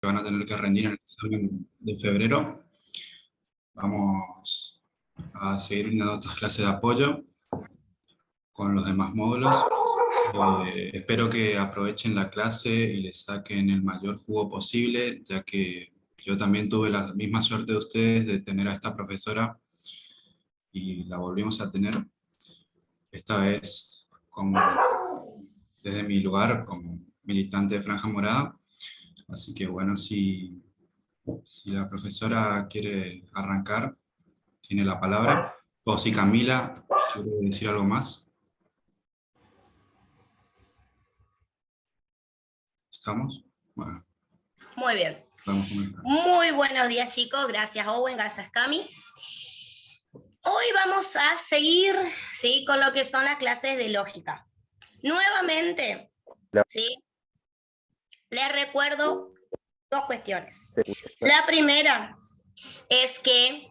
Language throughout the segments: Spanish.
van a tener que rendir en el examen de febrero. Vamos a seguir brindando otras clases de apoyo con los demás módulos. Espero que aprovechen la clase y le saquen el mayor jugo posible, ya que yo también tuve la misma suerte de ustedes de tener a esta profesora y la volvimos a tener, esta vez como desde mi lugar como militante de Franja Morada. Así que bueno, si la profesora quiere arrancar, tiene la palabra. O si Camila quiere decir algo más. ¿Estamos? Bueno, Muy bien. vamos a comenzar. Muy buenos días, chicos. Gracias, Owen. Gracias, Cami. Hoy vamos a seguir, ¿sí?, con lo que son las clases de lógica. Nuevamente, ¿sí?, les recuerdo dos cuestiones. La primera es que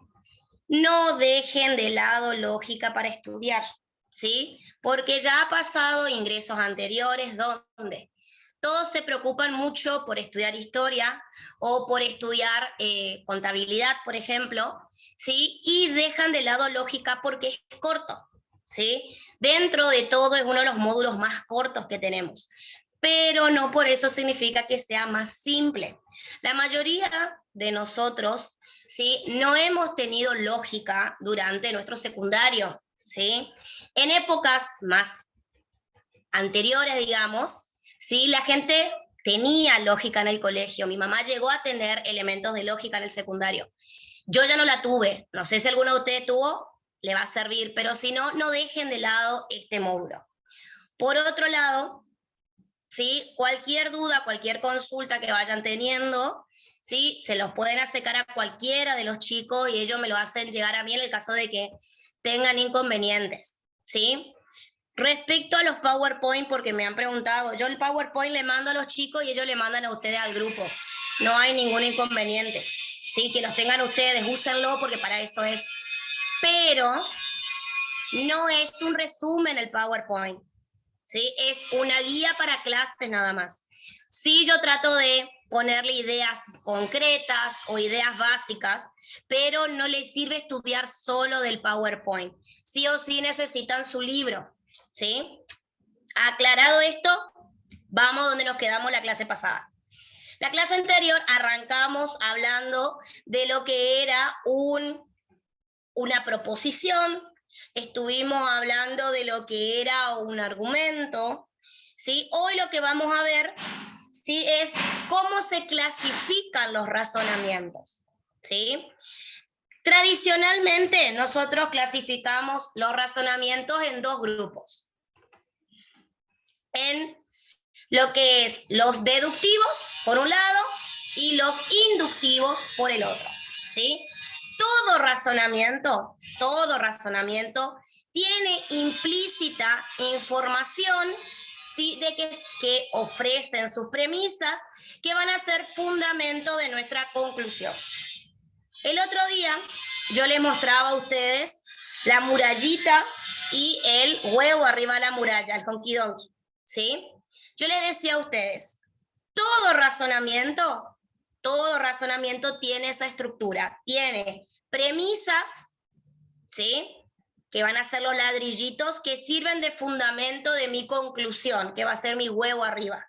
no dejen de lado lógica para estudiar, ¿sí? Porque ya ha pasado ingresos anteriores donde todos se preocupan mucho por estudiar historia o por estudiar contabilidad, por ejemplo, ¿sí? Y dejan de lado lógica porque es corto, ¿sí? Dentro de todo es uno de los módulos más cortos que tenemos, pero no por eso significa que sea más simple. La mayoría de nosotros, ¿sí?, no hemos tenido lógica durante nuestro secundario, ¿sí? En épocas más anteriores, digamos, ¿sí?, la gente tenía lógica en el colegio. Mi mamá llegó a tener elementos de lógica en el secundario. Yo ya no la tuve. No sé si alguno de ustedes tuvo, le va a servir, pero si no, no dejen de lado este módulo. Por otro lado, ¿sí?, cualquier duda, cualquier consulta que vayan teniendo, ¿sí?, se los pueden acercar a cualquiera de los chicos y ellos me lo hacen llegar a mí en el caso de que tengan inconvenientes, ¿sí? Respecto a los PowerPoint, porque me han preguntado, yo el PowerPoint le mando a los chicos y ellos le mandan a ustedes al grupo. No hay ningún inconveniente. Sí, que los tengan ustedes, úsenlo porque para eso es. Pero no es un resumen el PowerPoint, ¿sí? Es una guía para clases nada más. Sí, yo trato de ponerle ideas concretas o ideas básicas, pero no les sirve estudiar solo del PowerPoint. Sí o sí necesitan su libro, ¿sí? Aclarado esto, vamos donde nos quedamos la clase pasada. La clase anterior arrancamos hablando de lo que era una proposición, estuvimos hablando de lo que era un argumento, ¿sí? Hoy lo que vamos a ver, ¿sí?, es cómo se clasifican los razonamientos, ¿sí? Tradicionalmente nosotros clasificamos los razonamientos en dos grupos. En lo que es los deductivos, por un lado, y los inductivos por el otro, ¿sí? Todo razonamiento tiene implícita información, ¿sí?, de que ofrecen sus premisas que van a ser fundamento de nuestra conclusión. El otro día yo les mostraba a ustedes la murallita y el huevo arriba de la muralla, el honky donkey, ¿sí? Yo les decía a ustedes, todo razonamiento tiene esa estructura, tiene premisas, ¿sí?, que van a ser los ladrillitos que sirven de fundamento de mi conclusión, que va a ser mi huevo arriba.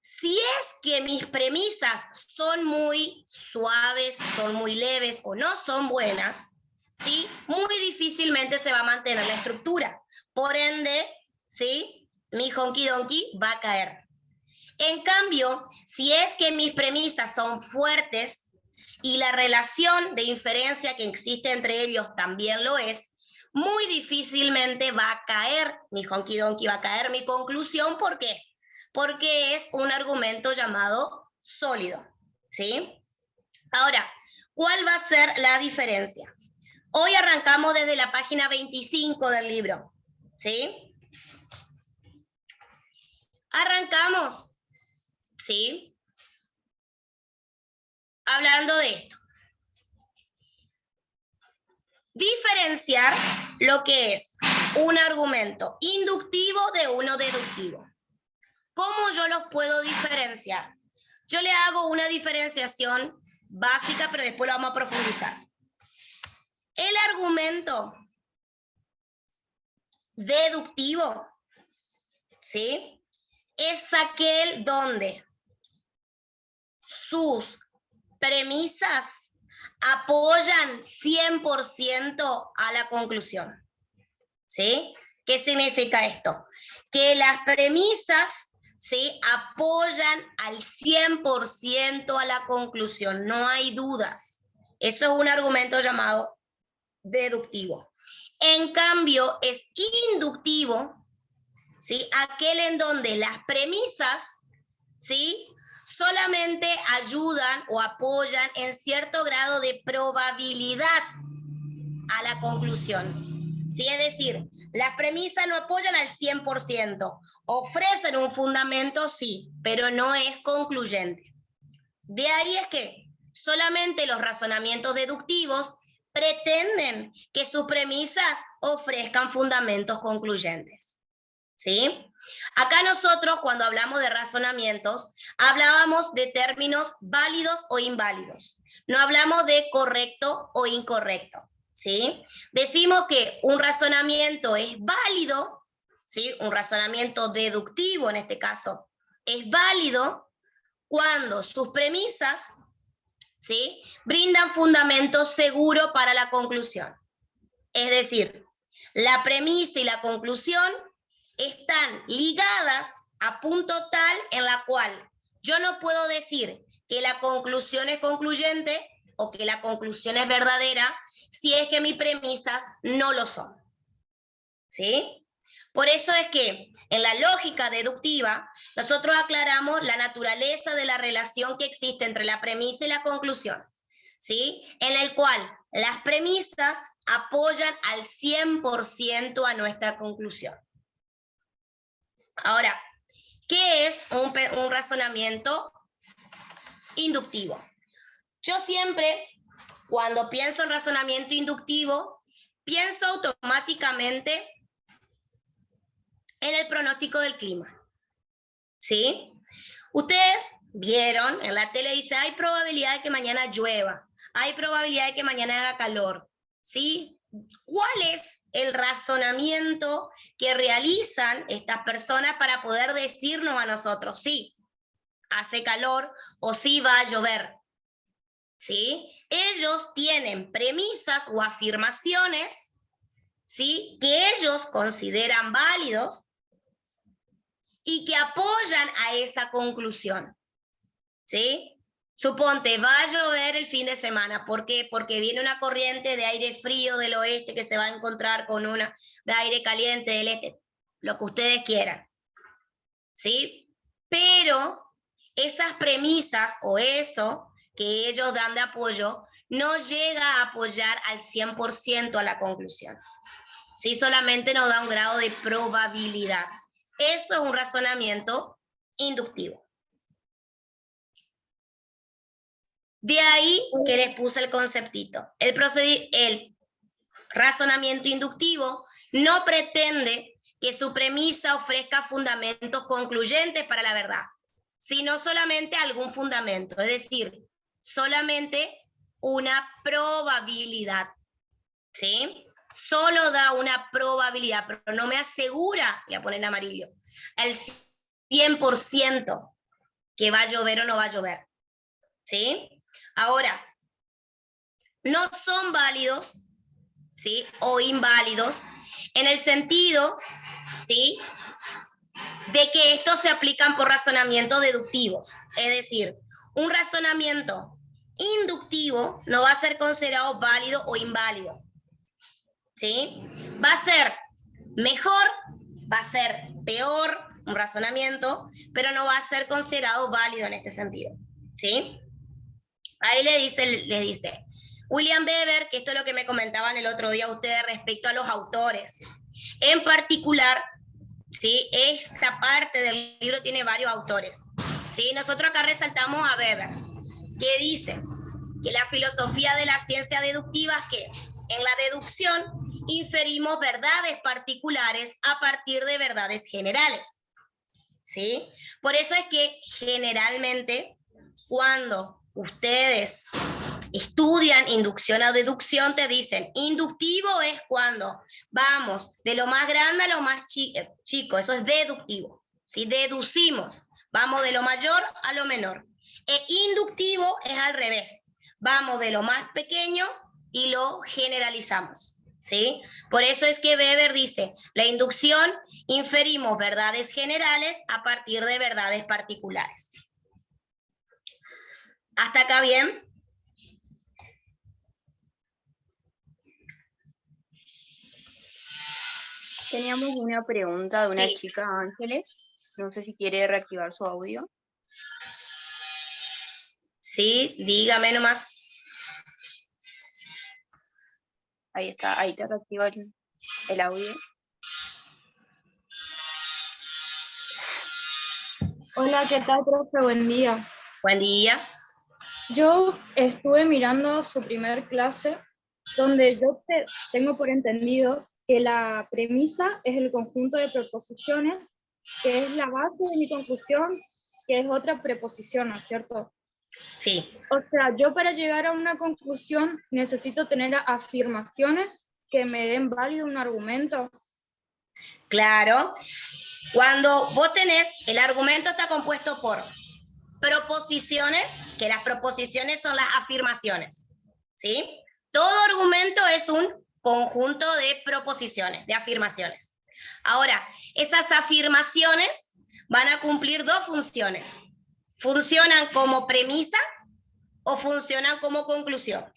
Si es que mis premisas son muy suaves, son muy leves o no son buenas, ¿sí?, muy difícilmente se va a mantener la estructura. Por ende, ¿sí?, mi honky donkey va a caer. En cambio, si es que mis premisas son fuertes y la relación de inferencia que existe entre ellos también lo es, muy difícilmente va a caer mi honky donkey, va a caer mi conclusión. ¿Por qué? Porque es un argumento llamado sólido, ¿sí? Ahora, ¿cuál va a ser la diferencia? Hoy arrancamos desde la página 25 del libro, ¿sí? Arrancamos, ¿sí?, hablando de esto. Diferenciar lo que es un argumento inductivo de uno deductivo. ¿Cómo yo los puedo diferenciar? yo le hago una diferenciación básica, pero después lo vamos a profundizar. El argumento deductivo, ¿sí?, es aquel donde sus premisas apoyan 100% a la conclusión. ¿Sí? ¿Qué significa esto? Que las premisas, ¿sí?, apoyan al 100% a la conclusión, no hay dudas. Eso es un argumento llamado deductivo. En cambio, es inductivo, ¿sí?, aquel en donde las premisas, ¿sí?, solamente ayudan o apoyan en cierto grado de probabilidad a la conclusión. ¿Sí? Es decir, las premisas no apoyan al 100%, ofrecen un fundamento, sí, pero no es concluyente. De ahí es que solamente los razonamientos deductivos pretenden que sus premisas ofrezcan fundamentos concluyentes. ¿Sí? Acá nosotros, cuando hablamos de razonamientos, hablábamos de términos válidos o inválidos. No hablamos de correcto o incorrecto. ¿Sí? Decimos que un razonamiento es válido, ¿sí?, un razonamiento deductivo en este caso, es válido cuando sus premisas, ¿sí?, brindan fundamento seguro para la conclusión. Es decir, la premisa y la conclusión están ligadas a punto tal en la cual yo no puedo decir que la conclusión es concluyente o que la conclusión es verdadera si es que mis premisas no lo son. ¿Sí? Por eso es que en la lógica deductiva nosotros aclaramos la naturaleza de la relación que existe entre la premisa y la conclusión, ¿sí?, en el cual las premisas apoyan al 100% a nuestra conclusión. Ahora, ¿qué es un razonamiento inductivo? Yo siempre, cuando pienso en razonamiento inductivo, pienso automáticamente en el pronóstico del clima. ¿Sí? Ustedes vieron en la tele, dice, hay probabilidad de que mañana llueva, hay probabilidad de que mañana haga calor. ¿Sí? ¿Cuál es el razonamiento que realizan estas personas para poder decirnos a nosotros, sí, hace calor o sí va a llover? ¿Sí? Ellos tienen premisas o afirmaciones, ¿sí?, que ellos consideran válidos y que apoyan a esa conclusión. ¿Sí? Suponte, va a llover el fin de semana. ¿Por qué? Porque viene una corriente de aire frío del oeste que se va a encontrar con una de aire caliente del este. Lo que ustedes quieran. ¿Sí? Pero esas premisas o eso que ellos dan de apoyo no llega a apoyar al 100% a la conclusión. ¿Sí? Solamente nos da un grado de probabilidad. Eso es un razonamiento inductivo. De ahí que les puse el conceptito. El razonamiento inductivo no pretende que su premisa ofrezca fundamentos concluyentes para la verdad, sino solamente algún fundamento, es decir, solamente una probabilidad, ¿sí? Solo da una probabilidad, pero no me asegura, voy a poner en amarillo, el 100% que va a llover o no va a llover, ¿sí? Ahora, no son válidos, ¿sí?, o inválidos en el sentido, ¿sí?, de que estos se aplican por razonamientos deductivos. Es decir, un razonamiento inductivo no va a ser considerado válido o inválido. ¿Sí? Va a ser mejor, va a ser peor un razonamiento, pero no va a ser considerado válido en este sentido. ¿Sí? Ahí le dice William Weber, que esto es lo que me comentaban el otro día ustedes respecto a los autores. En particular, ¿sí?, esta parte del libro tiene varios autores. ¿Sí? Nosotros acá resaltamos a Weber, que dice que la filosofía de la ciencia deductiva es que en la deducción inferimos verdades particulares a partir de verdades generales. ¿Sí? Por eso es que generalmente cuando ustedes estudian inducción o deducción, te dicen, inductivo es cuando vamos de lo más grande a lo más chico, eso es deductivo. Si deducimos, vamos de lo mayor a lo menor. E inductivo es al revés, vamos de lo más pequeño y lo generalizamos, ¿sí? Por eso es que Weber dice, la inducción inferimos verdades generales a partir de verdades particulares. ¿Hasta acá bien? Teníamos una pregunta de una chica, Ángeles. No sé si quiere reactivar su audio. Sí, dígame nomás. Ahí está, ahí te reactiva el audio. Hola, ¿qué tal, profe? Buen día. Buen día. Yo estuve mirando su primer clase, donde yo tengo por entendido que la premisa es el conjunto de preposiciones, que es la base de mi conclusión, que es otra preposición, ¿no es cierto? Sí. O sea, yo para llegar a una conclusión necesito tener afirmaciones que me den válido un argumento. Claro. Cuando vos tenés, el argumento está compuesto por proposiciones, que las proposiciones son las afirmaciones, ¿sí? Todo argumento es un conjunto de proposiciones, de afirmaciones. Ahora, esas afirmaciones van a cumplir dos funciones. ¿Funcionan como premisa o funcionan como conclusión?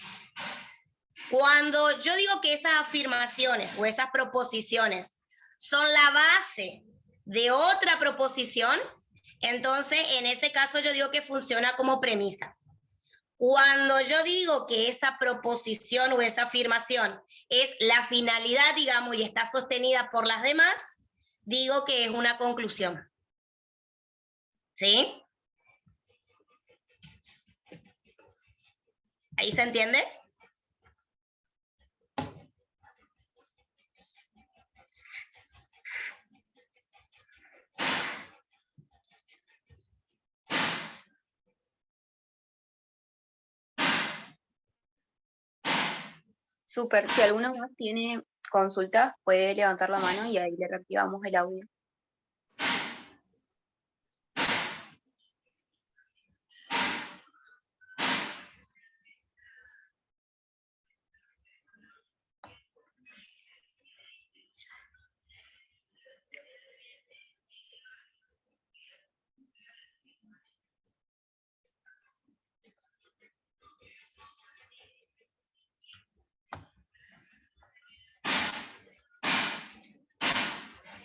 Cuando yo digo que esas afirmaciones o esas proposiciones son la base de otra proposición, entonces en ese caso yo digo que funciona como premisa. Cuando yo digo que esa proposición o esa afirmación es la finalidad, digamos, y está sostenida por las demás, digo que es una conclusión. ¿Sí? ¿Ahí se entiende? Súper, si alguno más tiene consultas, puede levantar la mano y ahí le reactivamos el audio.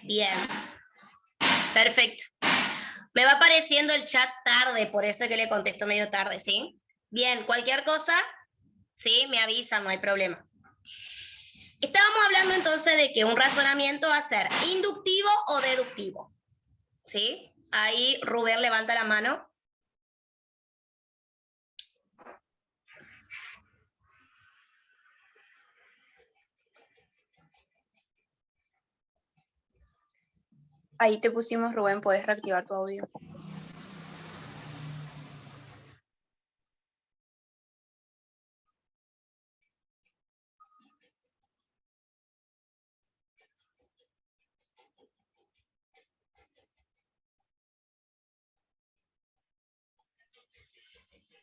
Bien. Perfecto. Me va apareciendo el chat tarde, por eso es que le contesto medio tarde, ¿sí? Bien, cualquier cosa, sí, me avisan, no hay problema. Estábamos hablando entonces de que un razonamiento va a ser inductivo o deductivo, ¿sí? Ahí Rubén levanta la mano. Ahí te pusimos, Rubén, puedes reactivar tu audio.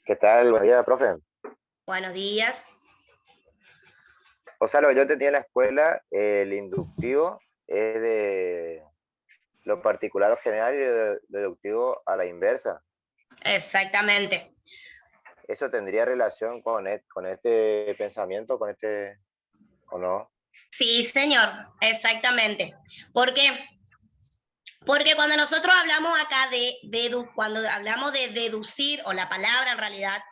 ¿Qué tal? Buen día, profe. Buenos días. O sea, lo que yo entendí en la escuela, el inductivo es de lo particular a lo general y lo deductivo a la inversa. Exactamente. ¿Eso tendría relación con este pensamiento, o no? Sí, señor, exactamente. ¿Por qué? Porque cuando nosotros hablamos acá cuando hablamos de deducir, o la palabra en realidad,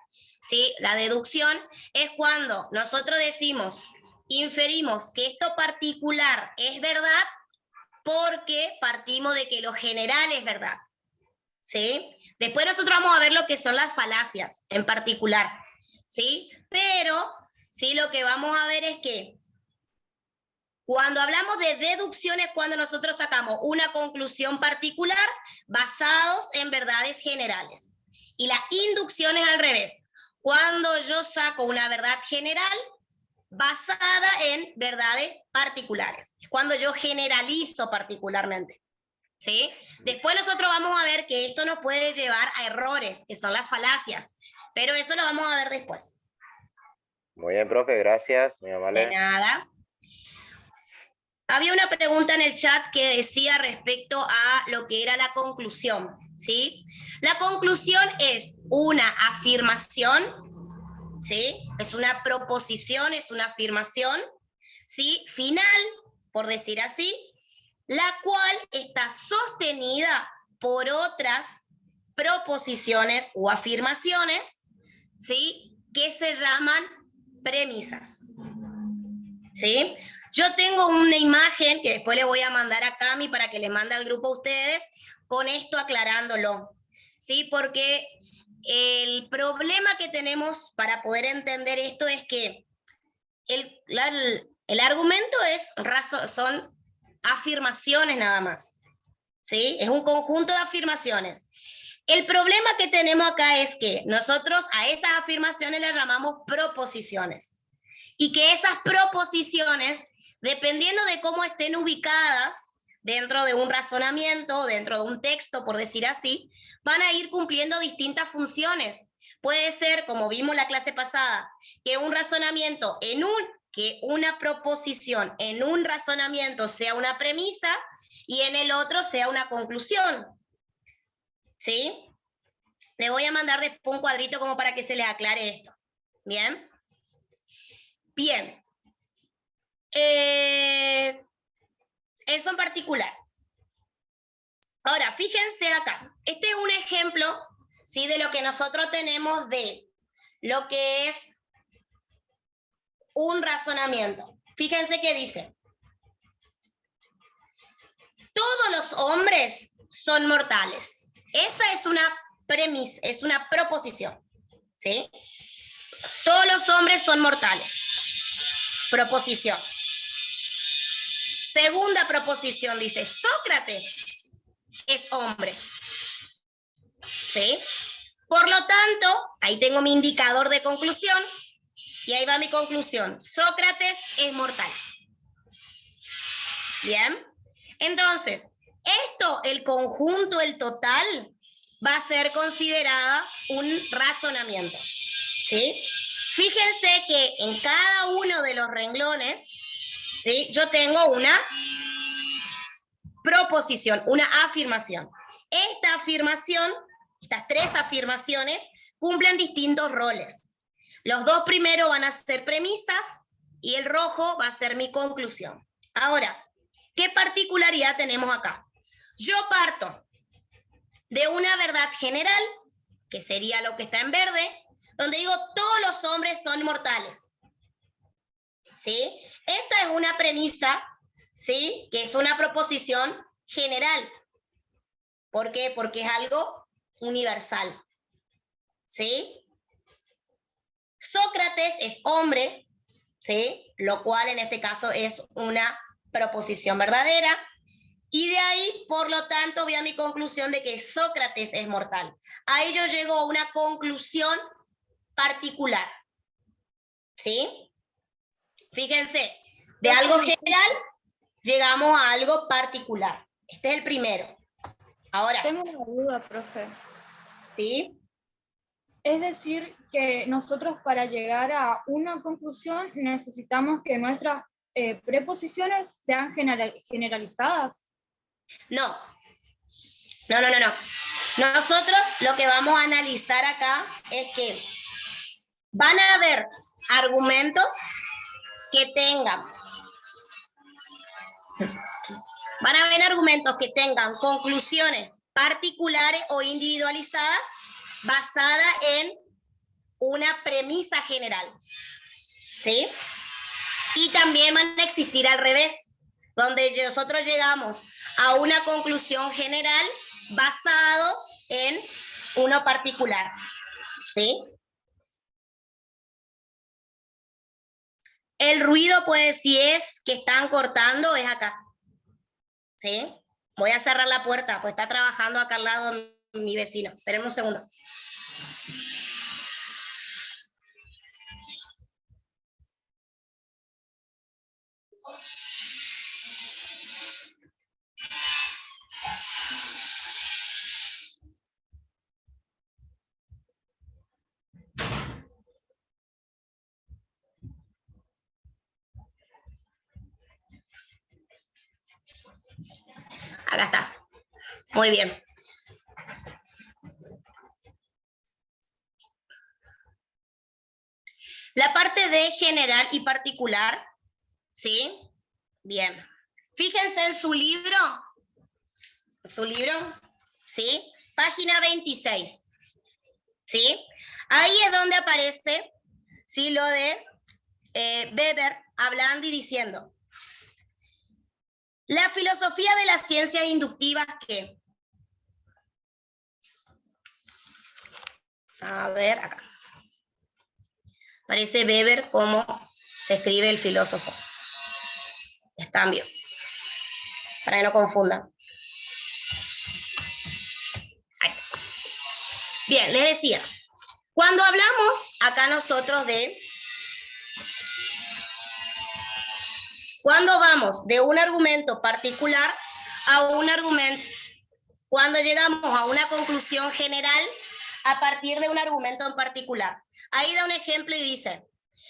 ¿sí? La deducción es cuando nosotros decimos, inferimos que esto particular es verdad porque partimos de que lo general es verdad, ¿sí? Después nosotros vamos a ver lo que son las falacias en particular, ¿sí? Pero, sí, lo que vamos a ver es que cuando hablamos de deducción es cuando nosotros sacamos una conclusión particular basados en verdades generales. Y la inducción es al revés. Cuando yo saco una verdad general basada en verdades particulares. Es cuando yo generalizo particularmente. ¿Sí? Después nosotros vamos a ver que esto nos puede llevar a errores, que son las falacias. Pero eso lo vamos a ver después. Muy bien, profe, gracias, muy amable. De nada. Había una pregunta en el chat que decía respecto a lo que era la conclusión, ¿sí? La conclusión es una afirmación, ¿sí? Es una proposición, es una afirmación, ¿sí? Final, por decir así, la cual está sostenida por otras proposiciones o afirmaciones, ¿sí? Que se llaman premisas, ¿sí? Yo tengo una imagen que después le voy a mandar a Cami para que les mande al grupo a ustedes, con esto aclarándolo, ¿sí? Porque el problema que tenemos para poder entender esto es que el argumento son afirmaciones nada más, ¿sí? Es un conjunto de afirmaciones. El problema que tenemos acá es que nosotros a esas afirmaciones las llamamos proposiciones. Y que esas proposiciones, dependiendo de cómo estén ubicadas dentro de un razonamiento, dentro de un texto, por decir así, van a ir cumpliendo distintas funciones. Puede ser, como vimos la clase pasada, que un razonamiento que una proposición en un razonamiento sea una premisa y en el otro sea una conclusión. ¿Sí? Le voy a mandar después un cuadrito como para que se les aclare esto. ¿Bien? Bien. Eso en particular. Ahora, fíjense acá. Este es un ejemplo, ¿sí? De lo que nosotros tenemos de lo que es un razonamiento. Fíjense que dice: todos los hombres son mortales. Esa es una premisa, es una proposición, ¿sí? Todos los hombres son mortales. Proposición. Segunda proposición dice: Sócrates es hombre. ¿Sí? Por lo tanto, ahí tengo mi indicador de conclusión y ahí va mi conclusión. Sócrates es mortal. ¿Bien? Entonces, esto, el conjunto, el total, va a ser considerada un razonamiento. ¿Sí? Fíjense que en cada uno de los renglones, ¿sí? Yo tengo una proposición, una afirmación. Esta afirmación, estas tres afirmaciones, cumplen distintos roles. Los dos primeros van a ser premisas y el rojo va a ser mi conclusión. Ahora, ¿qué particularidad tenemos acá? Yo parto de una verdad general, que sería lo que está en verde, donde digo todos los hombres son mortales. ¿Sí? Esta es una premisa, ¿sí? Que es una proposición general. ¿Por qué? Porque es algo universal. ¿Sí? Sócrates es hombre, ¿sí? Lo cual en este caso es una proposición verdadera. Y de ahí, por lo tanto, voy a mi conclusión de que Sócrates es mortal. Ahí yo llego a una conclusión particular. ¿Sí? Fíjense, de algo general llegamos a algo particular. Este es el primero. Ahora. Tengo una duda, profe. ¿Sí? Es decir, que nosotros para llegar a una conclusión necesitamos que nuestras preposiciones sean generalizadas. No. No. Nosotros lo que vamos a analizar acá es que van a haber argumentos que tengan conclusiones particulares o individualizadas basadas en una premisa general. ¿Sí? Y también van a existir al revés, donde nosotros llegamos a una conclusión general basados en uno particular. ¿Sí? El ruido, pues, si es que están cortando, es acá. ¿Sí? Voy a cerrar la puerta, pues está trabajando acá al lado mi vecino. Espérenme un segundo. Acá está. Muy bien. La parte de general y particular, ¿sí? Bien. Fíjense en su libro. ¿Sí? Página 26. ¿Sí? Ahí es donde aparece, ¿sí? Lo de Weber hablando y diciendo. La filosofía de las ciencias inductivas, ¿qué? A ver, acá. Aparece Weber cómo se escribe el filósofo. Les cambio, para que no confundan. Ahí. Bien, les decía, cuando hablamos acá nosotros de... Cuando vamos de un argumento particular a un argumento, cuando llegamos a una conclusión general a partir de un argumento en particular. Ahí da un ejemplo y dice,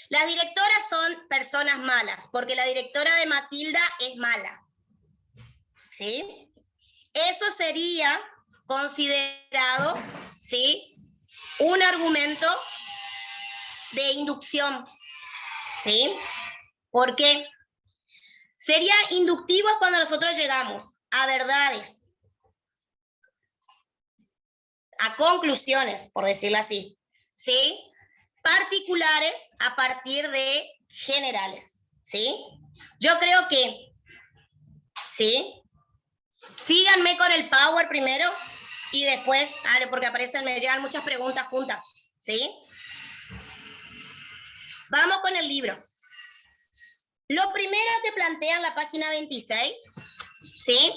las directoras son personas malas, porque la directora de Matilda es mala. ¿Sí? Eso sería considerado, ¿sí?, un argumento de inducción. ¿Sí? ¿Por qué? Sería inductivo cuando nosotros llegamos a verdades, a conclusiones, por decirlo así, ¿sí? Particulares a partir de generales, ¿sí? Yo creo que, ¿sí? Síganme con el Power primero y después, porque me llegan muchas preguntas juntas, ¿sí? Vamos con el libro. Lo primero que plantea en la página 26, ¿sí?,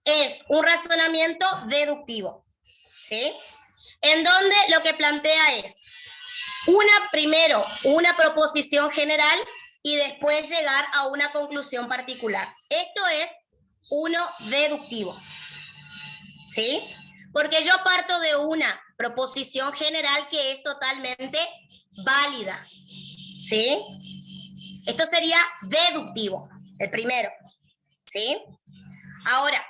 es un razonamiento deductivo, ¿sí? En donde lo que plantea es primero una proposición general y después llegar a una conclusión particular. Esto es uno deductivo, ¿sí? Porque yo parto de una proposición general que es totalmente válida, ¿sí? Esto sería deductivo, el primero, ¿sí? Ahora,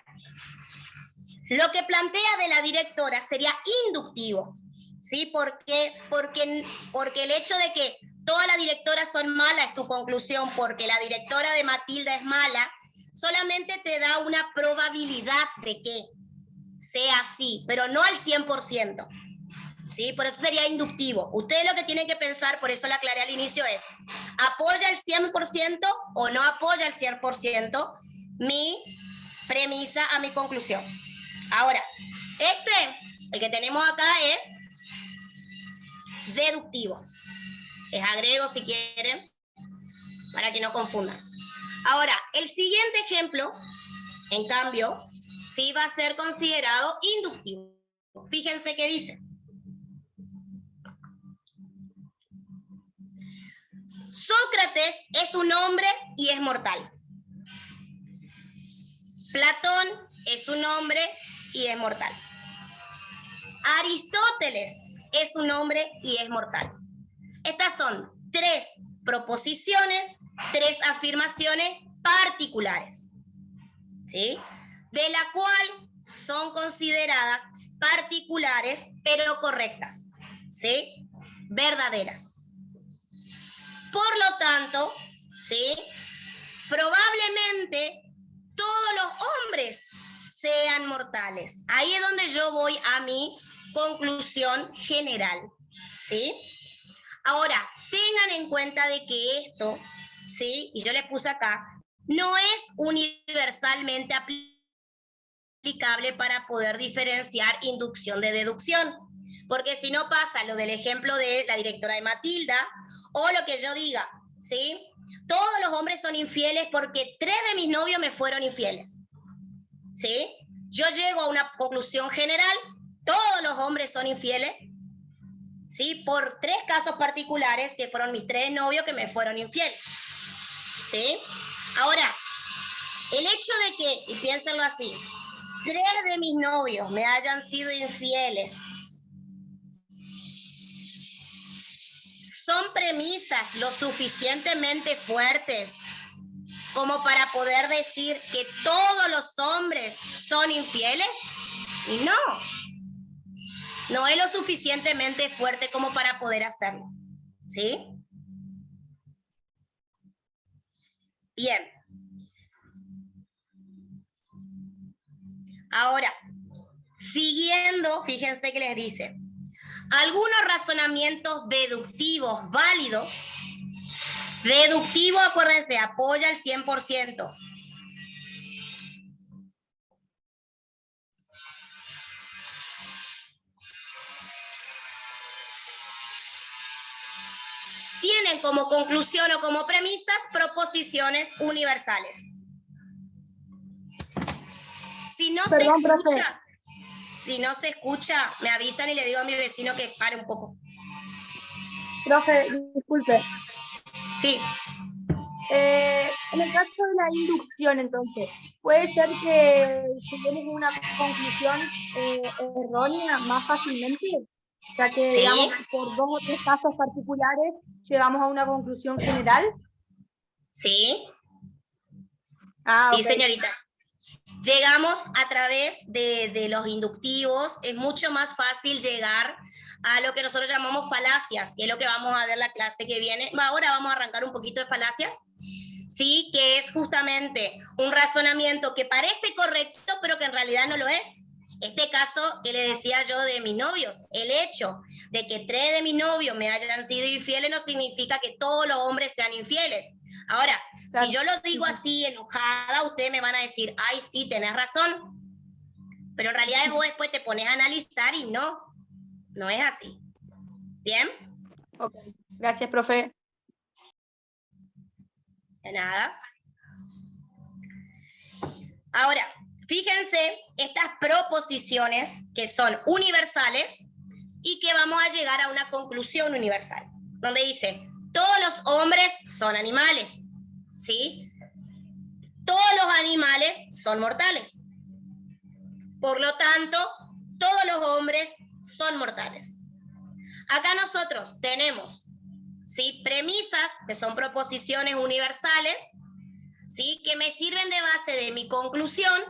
lo que plantea de la directora sería inductivo, ¿sí? Porque el hecho de que todas las directoras son malas es tu conclusión, porque la directora de Matilda es mala, solamente te da una probabilidad de que sea así, pero no al 100%. ¿Sí? Por eso sería inductivo. Ustedes lo que tienen que pensar, por eso lo aclaré al inicio, es ¿apoya el 100% o no apoya el 100% mi premisa a mi conclusión? Ahora, el que tenemos acá es deductivo. Les agrego si quieren, para que no confundan. Ahora, el siguiente ejemplo, en cambio, sí va a ser considerado inductivo. Fíjense qué dice. Sócrates es un hombre y es mortal. Platón es un hombre y es mortal. Aristóteles es un hombre y es mortal. Estas son 3 proposiciones, 3 afirmaciones particulares, ¿sí? De la cual son consideradas particulares, pero correctas, ¿sí? Verdaderas. Por lo tanto, ¿sí?, probablemente todos los hombres sean mortales. Ahí es donde yo voy a mi conclusión general, ¿sí? Ahora, tengan en cuenta de que esto, ¿sí?, y yo les puse acá, no es universalmente aplicable para poder diferenciar inducción de deducción. Porque si no pasa lo del ejemplo de la directora de Matilda, o lo que yo diga, ¿sí? Todos los hombres son infieles porque 3 de mis novios me fueron infieles, ¿sí? Yo llego a una conclusión general, todos los hombres son infieles, ¿sí? Por 3 casos particulares que fueron mis 3 novios que me fueron infieles, ¿sí? Ahora, el hecho de que, y piénsenlo así, 3 de mis novios me hayan sido infieles, son premisas lo suficientemente fuertes como para poder decir que todos los hombres son infieles. Y no es lo suficientemente fuerte como para poder hacerlo, ¿sí? Bien. Ahora, siguiendo, fíjense que les dice, algunos razonamientos deductivos válidos. Deductivo, acuérdense, apoya al 100%. Tienen como conclusión o como premisas proposiciones universales. Si no se escucha, si no se escucha, me avisan y le digo a mi vecino que pare un poco. Profe, disculpe. Sí. En el caso de la inducción, entonces, puede ser que lleguemos a una conclusión errónea más fácilmente, ya que, ¿Sí? digamos, por 2 o 3 casos particulares llegamos a una conclusión general. Sí. Ah, sí, okay. Señorita. Llegamos a través de los inductivos, es mucho más fácil llegar a lo que nosotros llamamos falacias, que es lo que vamos a ver la clase que viene. Ahora vamos a arrancar un poquito de falacias, ¿sí? Que es justamente un razonamiento que parece correcto, pero que en realidad no lo es. Este caso que le decía yo de mis novios, el hecho de que 3 de mis novios me hayan sido infieles no significa que todos los hombres sean infieles. Ahora, si yo lo digo así, enojada, ustedes me van a decir, ay, sí, tenés razón. Pero en realidad vos después te pones a analizar y no es así. ¿Bien? Ok, gracias, profe. De nada. Ahora, fíjense estas proposiciones que son universales y que vamos a llegar a una conclusión universal, donde dice, todos los hombres son animales, ¿sí? Todos los animales son mortales. Por lo tanto, todos los hombres son mortales. Acá nosotros tenemos, ¿sí? Premisas, que son proposiciones universales, ¿sí? Que me sirven de base de mi conclusión,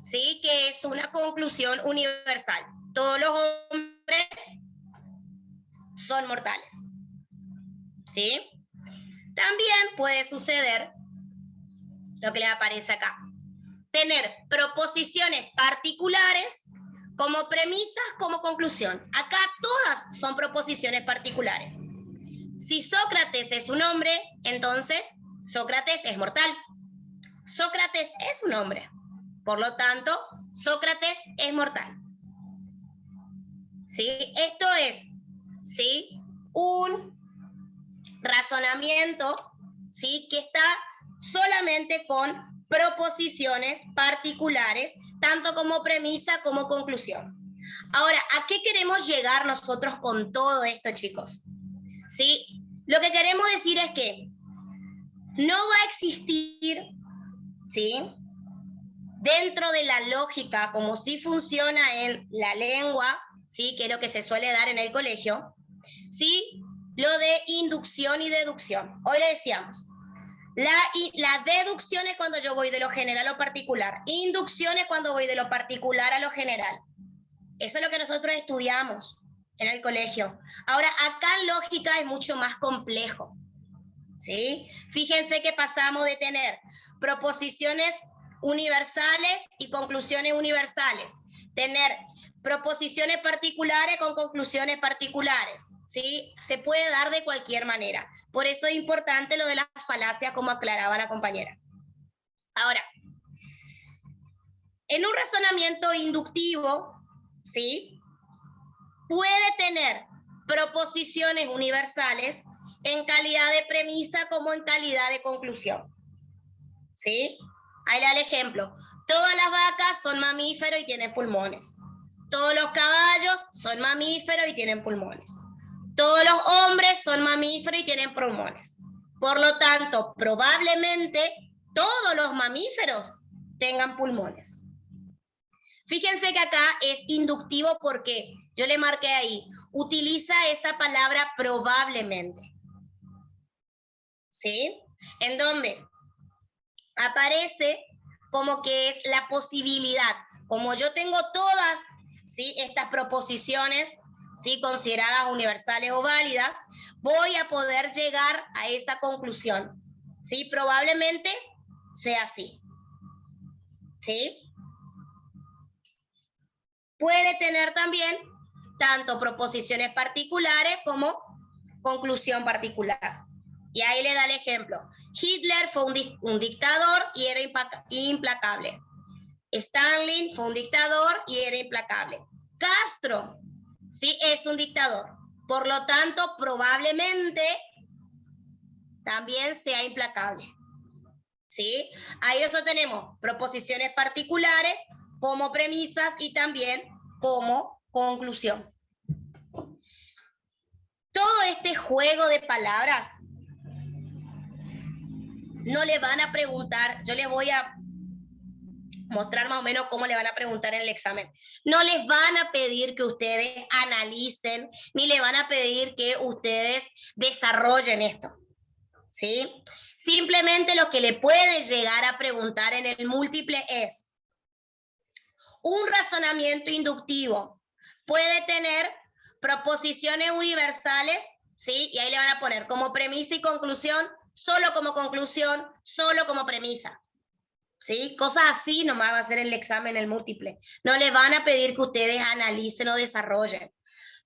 ¿sí? Que es una conclusión universal. Todos los hombres son mortales, ¿sí? También puede suceder lo que les aparece acá. Tener proposiciones particulares como premisas, como conclusión. Acá todas son proposiciones particulares. Si Sócrates es un hombre, entonces Sócrates es mortal. Sócrates es un hombre. Por lo tanto, Sócrates es mortal. ¿Sí? Esto es, ¿sí? Un razonamiento, ¿sí? Que está solamente con proposiciones particulares, tanto como premisa como conclusión. Ahora, ¿a qué queremos llegar nosotros con todo esto, chicos? ¿Sí? Lo que queremos decir es que no va a existir, ¿sí? Dentro de la lógica, como sí funciona en la lengua, ¿sí? Que es lo que se suele dar en el colegio, ¿sí? Lo de inducción y deducción. Hoy le decíamos, la deducción es cuando yo voy de lo general a lo particular. Inducción es cuando voy de lo particular a lo general. Eso es lo que nosotros estudiamos en el colegio. Ahora, acá en lógica es mucho más complejo, ¿sí? Fíjense que pasamos de tener proposiciones universales y conclusiones universales. Tener proposiciones particulares con conclusiones particulares, ¿sí? Se puede dar de cualquier manera. Por eso es importante lo de las falacias, como aclaraba la compañera. Ahora, en un razonamiento inductivo, ¿sí? Puede tener proposiciones universales en calidad de premisa como en calidad de conclusión, ¿sí? Ahí le da el ejemplo. Todas las vacas son mamíferos y tienen pulmones. Todos los caballos son mamíferos y tienen pulmones. Todos los hombres son mamíferos y tienen pulmones. Por lo tanto, probablemente todos los mamíferos tengan pulmones. Fíjense que acá es inductivo porque yo le marqué ahí, utiliza esa palabra probablemente. ¿Sí? En donde aparece como que es la posibilidad. Como yo tengo todas, ¿sí?, estas proposiciones, ¿sí?, consideradas universales o válidas, voy a poder llegar a esa conclusión. ¿Sí? Probablemente sea así. ¿Sí? Puede tener también tanto proposiciones particulares como conclusión particular. Y ahí le da el ejemplo. Hitler fue un dictador y era implacable. Stalin fue un dictador y era implacable. Castro, sí, es un dictador. Por lo tanto, probablemente también sea implacable. ¿Sí? Ahí eso tenemos proposiciones particulares como premisas y también como conclusión. Todo este juego de palabras no le van a preguntar, yo les voy a mostrar más o menos cómo le van a preguntar en el examen. No les van a pedir que ustedes analicen, ni le van a pedir que ustedes desarrollen esto. ¿Sí? Simplemente lo que le puede llegar a preguntar en el múltiple es, un razonamiento inductivo puede tener proposiciones universales, ¿sí? Y ahí le van a poner como premisa y conclusión, solo como premisa. ¿Sí? Cosas así nomás va a ser el examen, el múltiple. No le van a pedir que ustedes analicen o desarrollen.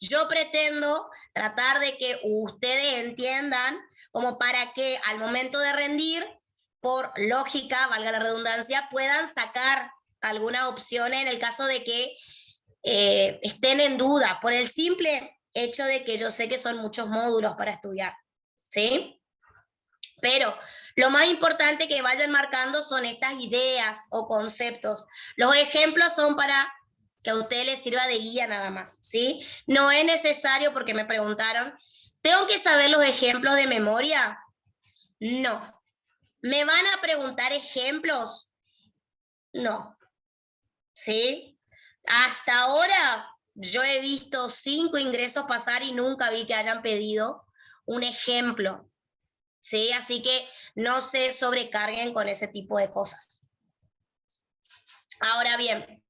Yo pretendo tratar de que ustedes entiendan como para que al momento de rendir, por lógica, valga la redundancia, puedan sacar alguna opción en el caso de que estén en duda, por el simple hecho de que yo sé que son muchos módulos para estudiar. ¿Sí? Pero lo más importante que vayan marcando son estas ideas o conceptos. Los ejemplos son para que a usted les sirva de guía nada más, ¿sí? No es necesario, porque me preguntaron, ¿tengo que saber los ejemplos de memoria? No. ¿Me van a preguntar ejemplos? No. ¿Sí? Hasta ahora yo he visto 5 ingresos pasar y nunca vi que hayan pedido un ejemplo. ¿Sí? Así que no se sobrecarguen con ese tipo de cosas. Ahora bien,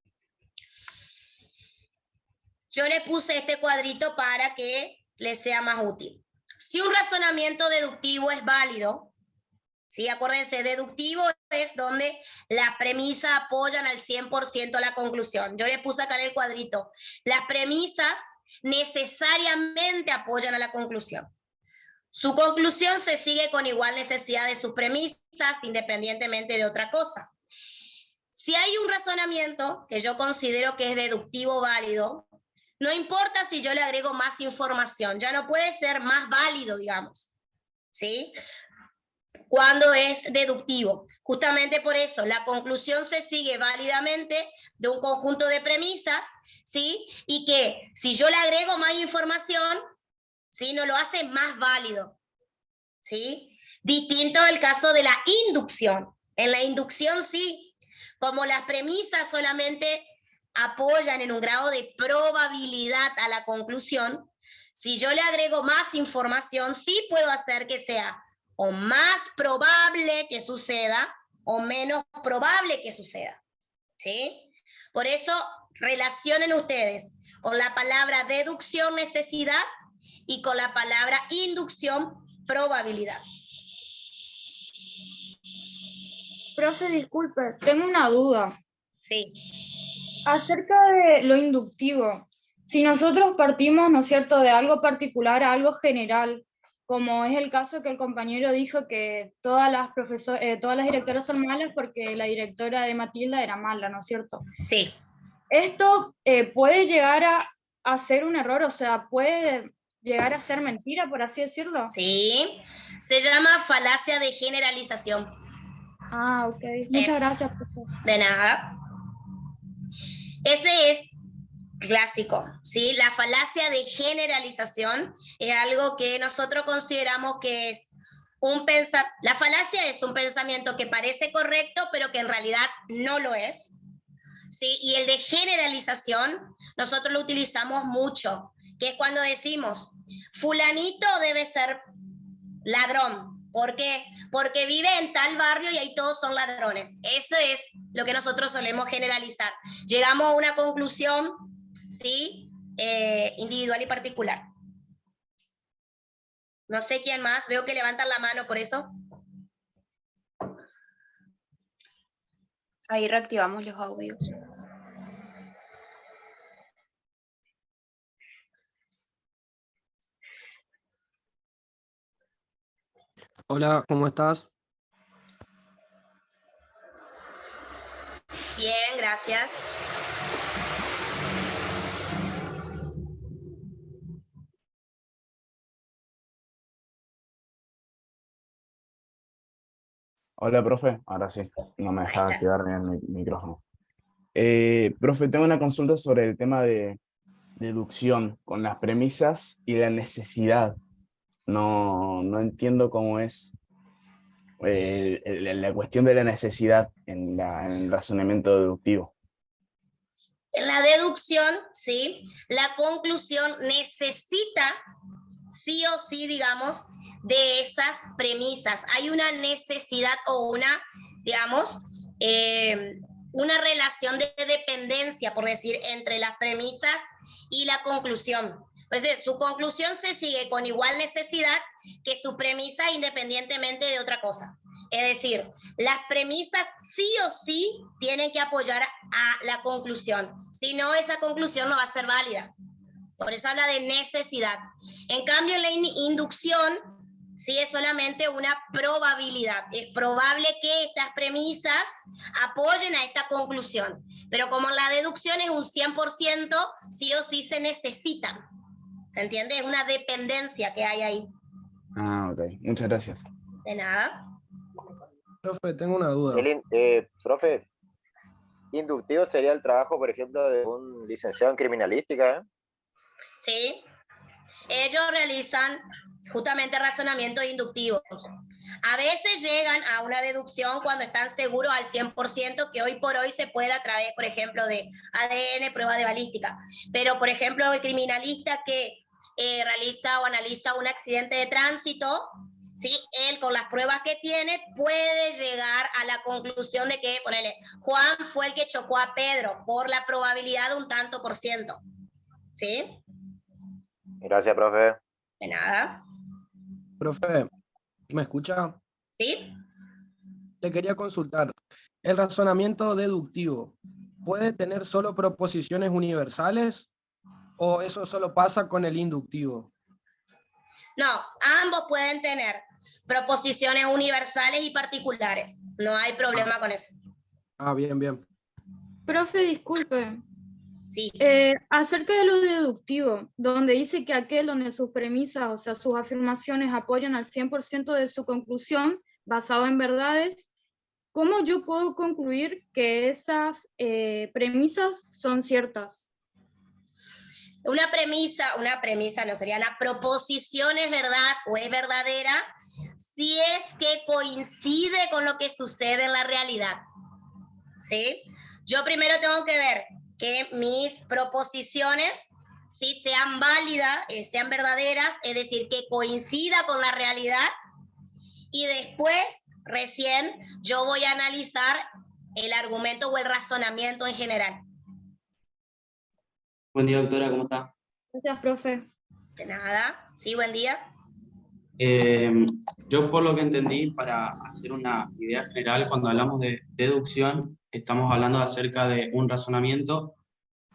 yo le puse este cuadrito para que les sea más útil. Si un razonamiento deductivo es válido, ¿sí? Acuérdense, deductivo es donde las premisas apoyan al 100% la conclusión. Yo le puse acá en el cuadrito, las premisas necesariamente apoyan a la conclusión. Su conclusión se sigue con igual necesidad de sus premisas, independientemente de otra cosa. Si hay un razonamiento que yo considero que es deductivo válido, no importa si yo le agrego más información, ya no puede ser más válido, digamos, ¿sí? Cuando es deductivo. Justamente por eso, la conclusión se sigue válidamente de un conjunto de premisas, ¿sí? Y que si yo le agrego más información, ¿sí?, no lo hace más válido, ¿sí? Distinto del caso de la inducción. En la inducción sí, como las premisas solamente apoyan en un grado de probabilidad a la conclusión, si yo le agrego más información, sí puedo hacer que sea o más probable que suceda o menos probable que suceda, ¿sí? Por eso relacionen ustedes con la palabra deducción necesidad y con la palabra inducción probabilidad. Profe, disculpe, tengo una duda. Sí. Acerca de lo inductivo, si nosotros partimos, ¿no es cierto?, de algo particular a algo general, como es el caso que el compañero dijo que todas las directoras son malas porque la directora de Matilda era mala, ¿no es cierto? Sí. Esto puede llegar a ser un error, o sea, puede llegar a ser mentira, por así decirlo. Sí, se llama falacia de generalización. Ah, ok. Muchas gracias, profesor. De nada. Ese es clásico, ¿sí? La falacia de generalización es algo que nosotros consideramos que es la falacia es un pensamiento que parece correcto, pero que en realidad no lo es, ¿sí? Y el de generalización, nosotros lo utilizamos mucho, que es cuando decimos, fulanito debe ser ladrón. ¿Por qué? Porque vive en tal barrio y ahí todos son ladrones. Eso es lo que nosotros solemos generalizar. Llegamos a una conclusión, ¿sí? Individual y particular. No sé quién más, veo que levantan la mano por eso. Ahí reactivamos los audios. Hola, ¿cómo estás? Bien, gracias. Hola, profe. Ahora sí, no me Ahí dejaba está. activar bien el micrófono. Profe, tengo una consulta sobre el tema de deducción con las premisas y la necesidad. No entiendo cómo es la cuestión de la necesidad en el razonamiento deductivo. En la deducción, ¿sí? La conclusión necesita, sí o sí, digamos, de esas premisas. Hay una necesidad o una, digamos, una relación de dependencia, por decir, entre las premisas y la conclusión. Pues su conclusión se sigue con igual necesidad que su premisa independientemente de otra cosa. Es decir, las premisas sí o sí tienen que apoyar a la conclusión. Si no, esa conclusión no va a ser válida. Por eso habla de necesidad. En cambio, en la inducción, sí es solamente una probabilidad. Es probable que estas premisas apoyen a esta conclusión. Pero como la deducción es un 100%, sí o sí se necesitan. ¿Se entiende? Es una dependencia que hay ahí. Ah, ok. Muchas gracias. De nada. Profe, tengo una duda. Profe, inductivo sería el trabajo, por ejemplo, de un licenciado en criminalística, ¿eh? ¿Sí? Ellos realizan justamente razonamientos inductivos. A veces llegan a una deducción cuando están seguros al 100% que hoy por hoy se puede a través, por ejemplo, de ADN, prueba de balística. Pero, por ejemplo, el criminalista que realiza o analiza un accidente de tránsito, ¿sí? Él con las pruebas que tiene puede llegar a la conclusión de que, ponele, Juan fue el que chocó a Pedro por la probabilidad de un tanto por ciento. ¿Sí? Gracias, profe. De nada. Profe, ¿me escucha? ¿Sí? Te quería consultar. ¿El razonamiento deductivo puede tener solo proposiciones universales o eso solo pasa con el inductivo? No, ambos pueden tener proposiciones universales y particulares. No hay problema con eso. Ah, bien, bien. Profe, disculpe. Sí. Acerca de lo deductivo, donde dice que aquel donde sus premisas, o sea, sus afirmaciones apoyan al 100% de su conclusión, basado en verdades, ¿cómo yo puedo concluir que esas premisas son ciertas? Una premisa no sería, la proposición es verdad o es verdadera si es que coincide con lo que sucede en la realidad. ¿Sí? Yo primero tengo que ver que mis proposiciones sí sean válidas, sean verdaderas, es decir, que coincida con la realidad, y después, recién, yo voy a analizar el argumento o el razonamiento en general. Buen día, doctora, ¿cómo está? Gracias, profe. De nada. Sí, buen día. Yo por lo que entendí, para hacer una idea general, cuando hablamos de deducción, estamos hablando acerca de un razonamiento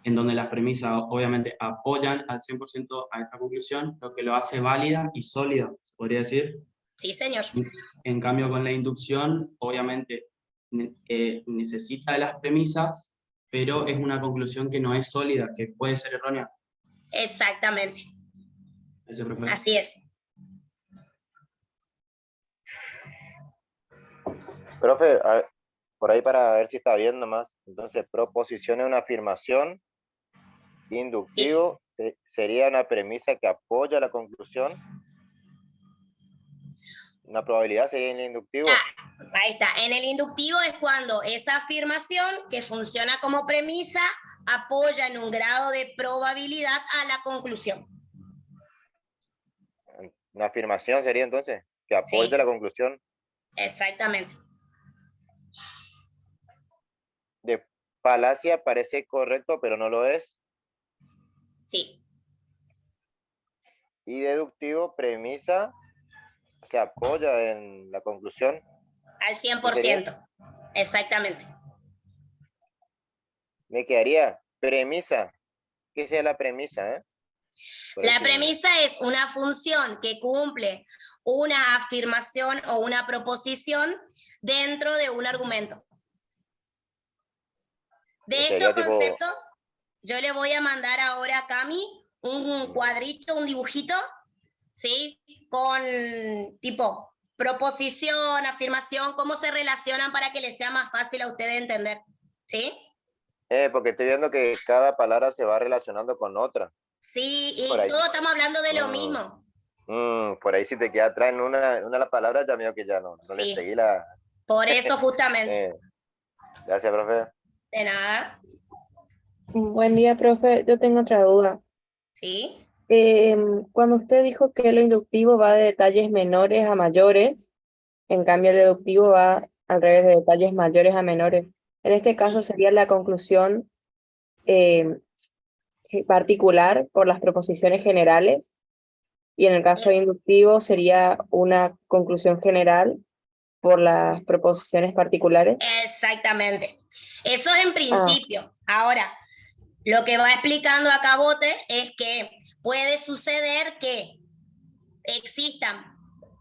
en donde las premisas obviamente apoyan al 100% a esta conclusión, lo que lo hace válida y sólida, se podría decir. Sí, señor. En cambio, con la inducción, obviamente necesita de las premisas, pero es una conclusión que no es sólida, que puede ser errónea. Exactamente. Ese, profe. Así es. Profe, por ahí para ver si está bien nomás. Entonces, proposición es una afirmación inductivo sería una premisa que apoya la conclusión. Una probabilidad sería en el inductivo. Ahí está. En el inductivo es cuando esa afirmación que funciona como premisa apoya en un grado de probabilidad a la conclusión. Una afirmación sería entonces que apoya la conclusión. Exactamente. De falacia parece correcto, pero no lo es. Sí. Y deductivo, premisa, se apoya en la conclusión. Al 100%. Exactamente. Me quedaría premisa. ¿Qué sea la premisa? La premisa es una función que cumple una afirmación o una proposición dentro de un argumento. De estos conceptos, yo le voy a mandar ahora a Cami un cuadrito, un dibujito, ¿sí? Con tipo proposición, afirmación, cómo se relacionan para que les sea más fácil a ustedes entender, ¿sí? Porque estoy viendo que cada palabra se va relacionando con otra. Sí, y todos estamos hablando de lo mismo. Por ahí si te queda atrás en una de las palabras, ya mío que ya no le seguí la... Por eso justamente. Gracias, profe. De nada. Buen día, profe. Yo tengo otra duda. Sí. Cuando usted dijo que lo inductivo va de detalles menores a mayores, en cambio el deductivo va al revés, de detalles mayores a menores. En este caso sería la conclusión particular por las proposiciones generales, y en el caso inductivo sería una conclusión general por las proposiciones particulares. Exactamente. Eso es en principio. Ahora, lo que va explicando acá Bote es que puede suceder que existan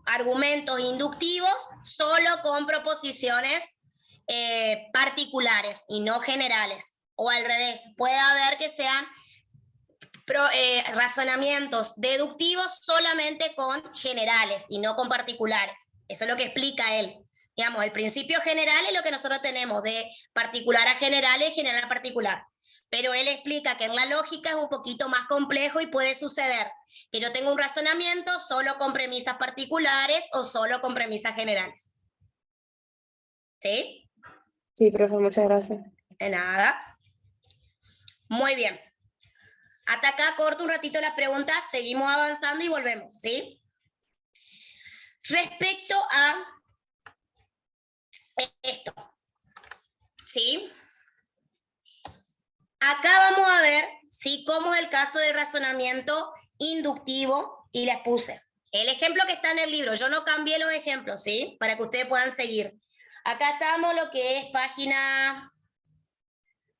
argumentos inductivos solo con proposiciones particulares y no generales. O al revés, puede haber que sean razonamientos deductivos solamente con generales y no con particulares. Eso es lo que explica él. Digamos, el principio general es lo que nosotros tenemos, de particular a general y general a particular. Pero él explica que en la lógica es un poquito más complejo y puede suceder que yo tenga un razonamiento solo con premisas particulares o solo con premisas generales. ¿Sí? Sí, profe, muchas gracias. De nada. Muy bien. Hasta acá corto un ratito las preguntas, seguimos avanzando y volvemos, ¿sí? Respecto a esto, ¿sí? Acá vamos a ver, ¿sí? Cómo es el caso de razonamiento inductivo y les puse el ejemplo que está en el libro. Yo no cambié los ejemplos, ¿sí? Para que ustedes puedan seguir. Acá estamos lo que es página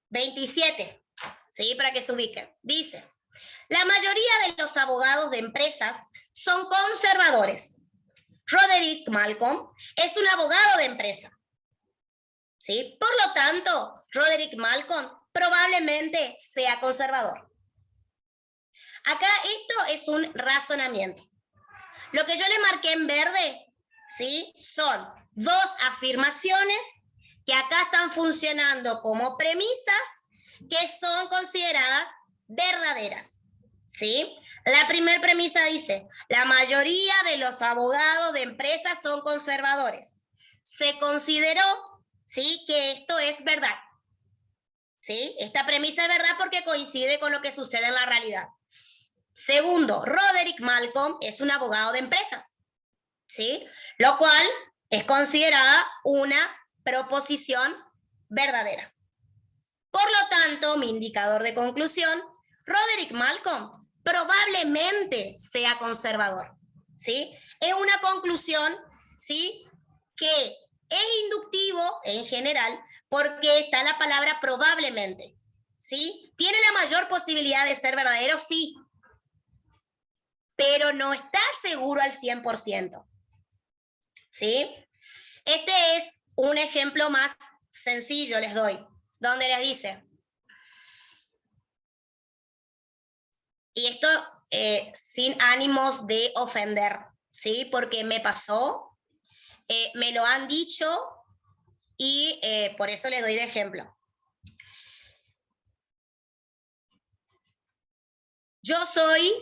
27, ¿sí? Para que se ubiquen. Dice: la mayoría de los abogados de empresas son conservadores. Roderick Malcolm es un abogado de empresa, ¿sí? Por lo tanto, Roderick Malcolm probablemente sea conservador. Acá esto es un razonamiento. Lo que yo le marqué en verde, ¿sí? Son dos afirmaciones que acá están funcionando como premisas que son consideradas verdaderas, ¿sí? La primera premisa dice: la mayoría de los abogados de empresas son conservadores. Se consideró, ¿sí?, que esto es verdad, ¿sí? Esta premisa es verdad porque coincide con lo que sucede en la realidad. Segundo, Roderick Malcolm es un abogado de empresas, ¿sí? Lo cual es considerada una proposición verdadera. Por lo tanto, mi indicador de conclusión: Roderick Malcolm probablemente sea conservador, ¿sí? Es una conclusión, ¿sí?, que es inductivo en general porque está la palabra probablemente, ¿sí? ¿Tiene la mayor posibilidad de ser verdadero? Sí, pero no está seguro al 100%, ¿sí? Este es un ejemplo más sencillo, les doy, donde les dice, y esto sin ánimos de ofender, ¿sí? Porque me pasó, me lo han dicho y por eso les doy de ejemplo. Yo soy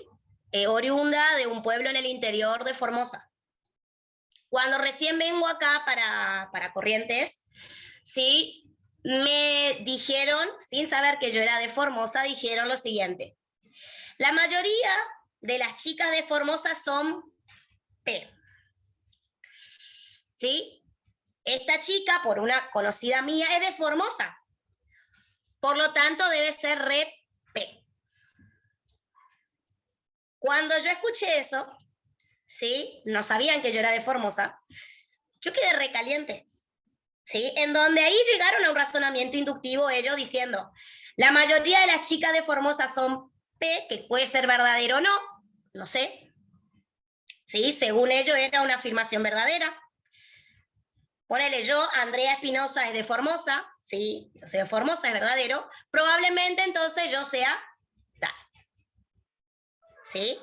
oriunda de un pueblo en el interior de Formosa. Cuando recién vengo acá para Corrientes, ¿sí? Me dijeron, sin saber que yo era de Formosa, dijeron lo siguiente: la mayoría de las chicas de Formosa son P. ¿Sí? Esta chica, por una conocida mía, es de Formosa. Por lo tanto, debe ser re P. Cuando yo escuché eso, ¿sí? No sabían que yo era de Formosa, yo quedé recaliente. ¿Sí? En donde ahí llegaron a un razonamiento inductivo ellos diciendo, la mayoría de las chicas de Formosa son P, que puede ser verdadero o no, no sé. ¿Sí? Según ellos era una afirmación verdadera. Ponele yo, Andrea Espinosa es de Formosa, ¿sí? Yo soy de Formosa, es verdadero. Probablemente entonces yo sea tal. ¿Sí?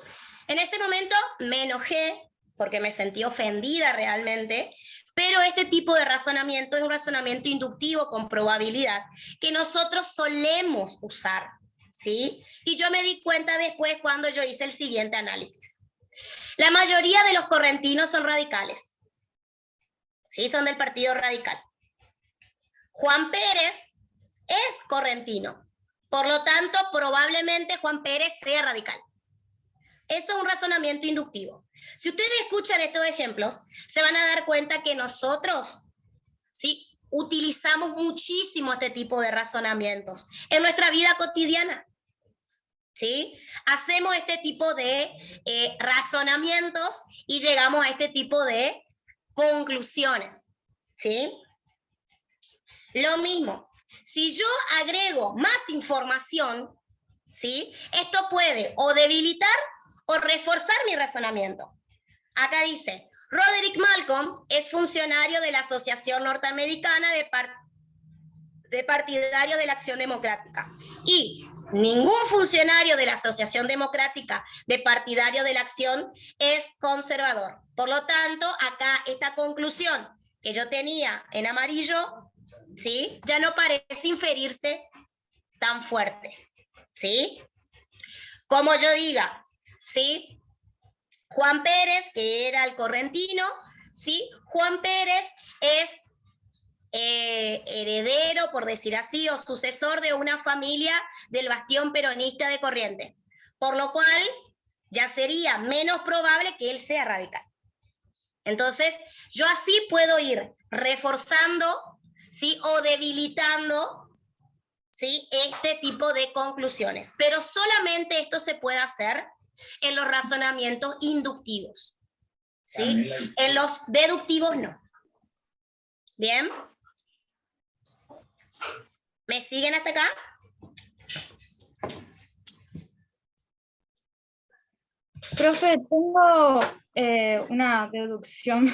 En ese momento me enojé porque me sentí ofendida realmente, pero este tipo de razonamiento es un razonamiento inductivo con probabilidad que nosotros solemos usar, ¿sí? Y yo me di cuenta después cuando yo hice el siguiente análisis. La mayoría de los correntinos son radicales, ¿sí? Son del Partido Radical. Juan Pérez es correntino, por lo tanto, probablemente Juan Pérez sea radical. Eso es un razonamiento inductivo. Si ustedes escuchan estos ejemplos, se van a dar cuenta que nosotros, ¿sí?, utilizamos muchísimo este tipo de razonamientos en nuestra vida cotidiana. ¿Sí? Hacemos este tipo de razonamientos y llegamos a este tipo de conclusiones. ¿Sí? Lo mismo, si yo agrego más información, ¿sí?, esto puede o debilitar o reforzar mi razonamiento. Acá dice, Roderick Malcolm es funcionario de la Asociación Norteamericana de Partidarios de la Acción Democrática. Y ningún funcionario de la Asociación Democrática de Partidarios de la Acción es conservador. Por lo tanto, acá esta conclusión que yo tenía en amarillo, ¿sí?, ya no parece inferirse tan fuerte. ¿Sí? Como yo diga, ¿sí?, Juan Pérez, que era el correntino, ¿sí? Juan Pérez es heredero, por decir así, o sucesor de una familia del bastión peronista de Corrientes, por lo cual ya sería menos probable que él sea radical. Entonces, yo así puedo ir reforzando, ¿sí?, o debilitando, ¿sí?, este tipo de conclusiones. Pero solamente esto se puede hacer en los razonamientos inductivos, ¿sí? En los deductivos no. ¿Bien? ¿Me siguen hasta acá? Profe, tengo una deducción,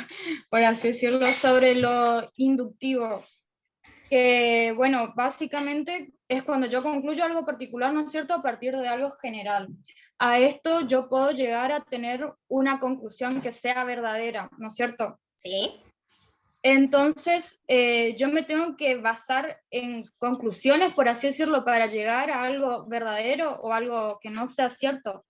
por así decirlo, sobre lo inductivo. Que, bueno, básicamente es cuando yo concluyo algo particular, ¿no es cierto?, a partir de algo general. A esto yo puedo llegar a tener una conclusión que sea verdadera, ¿no es cierto? Sí. Entonces, yo me tengo que basar en conclusiones, por así decirlo, para llegar a algo verdadero o algo que no sea cierto.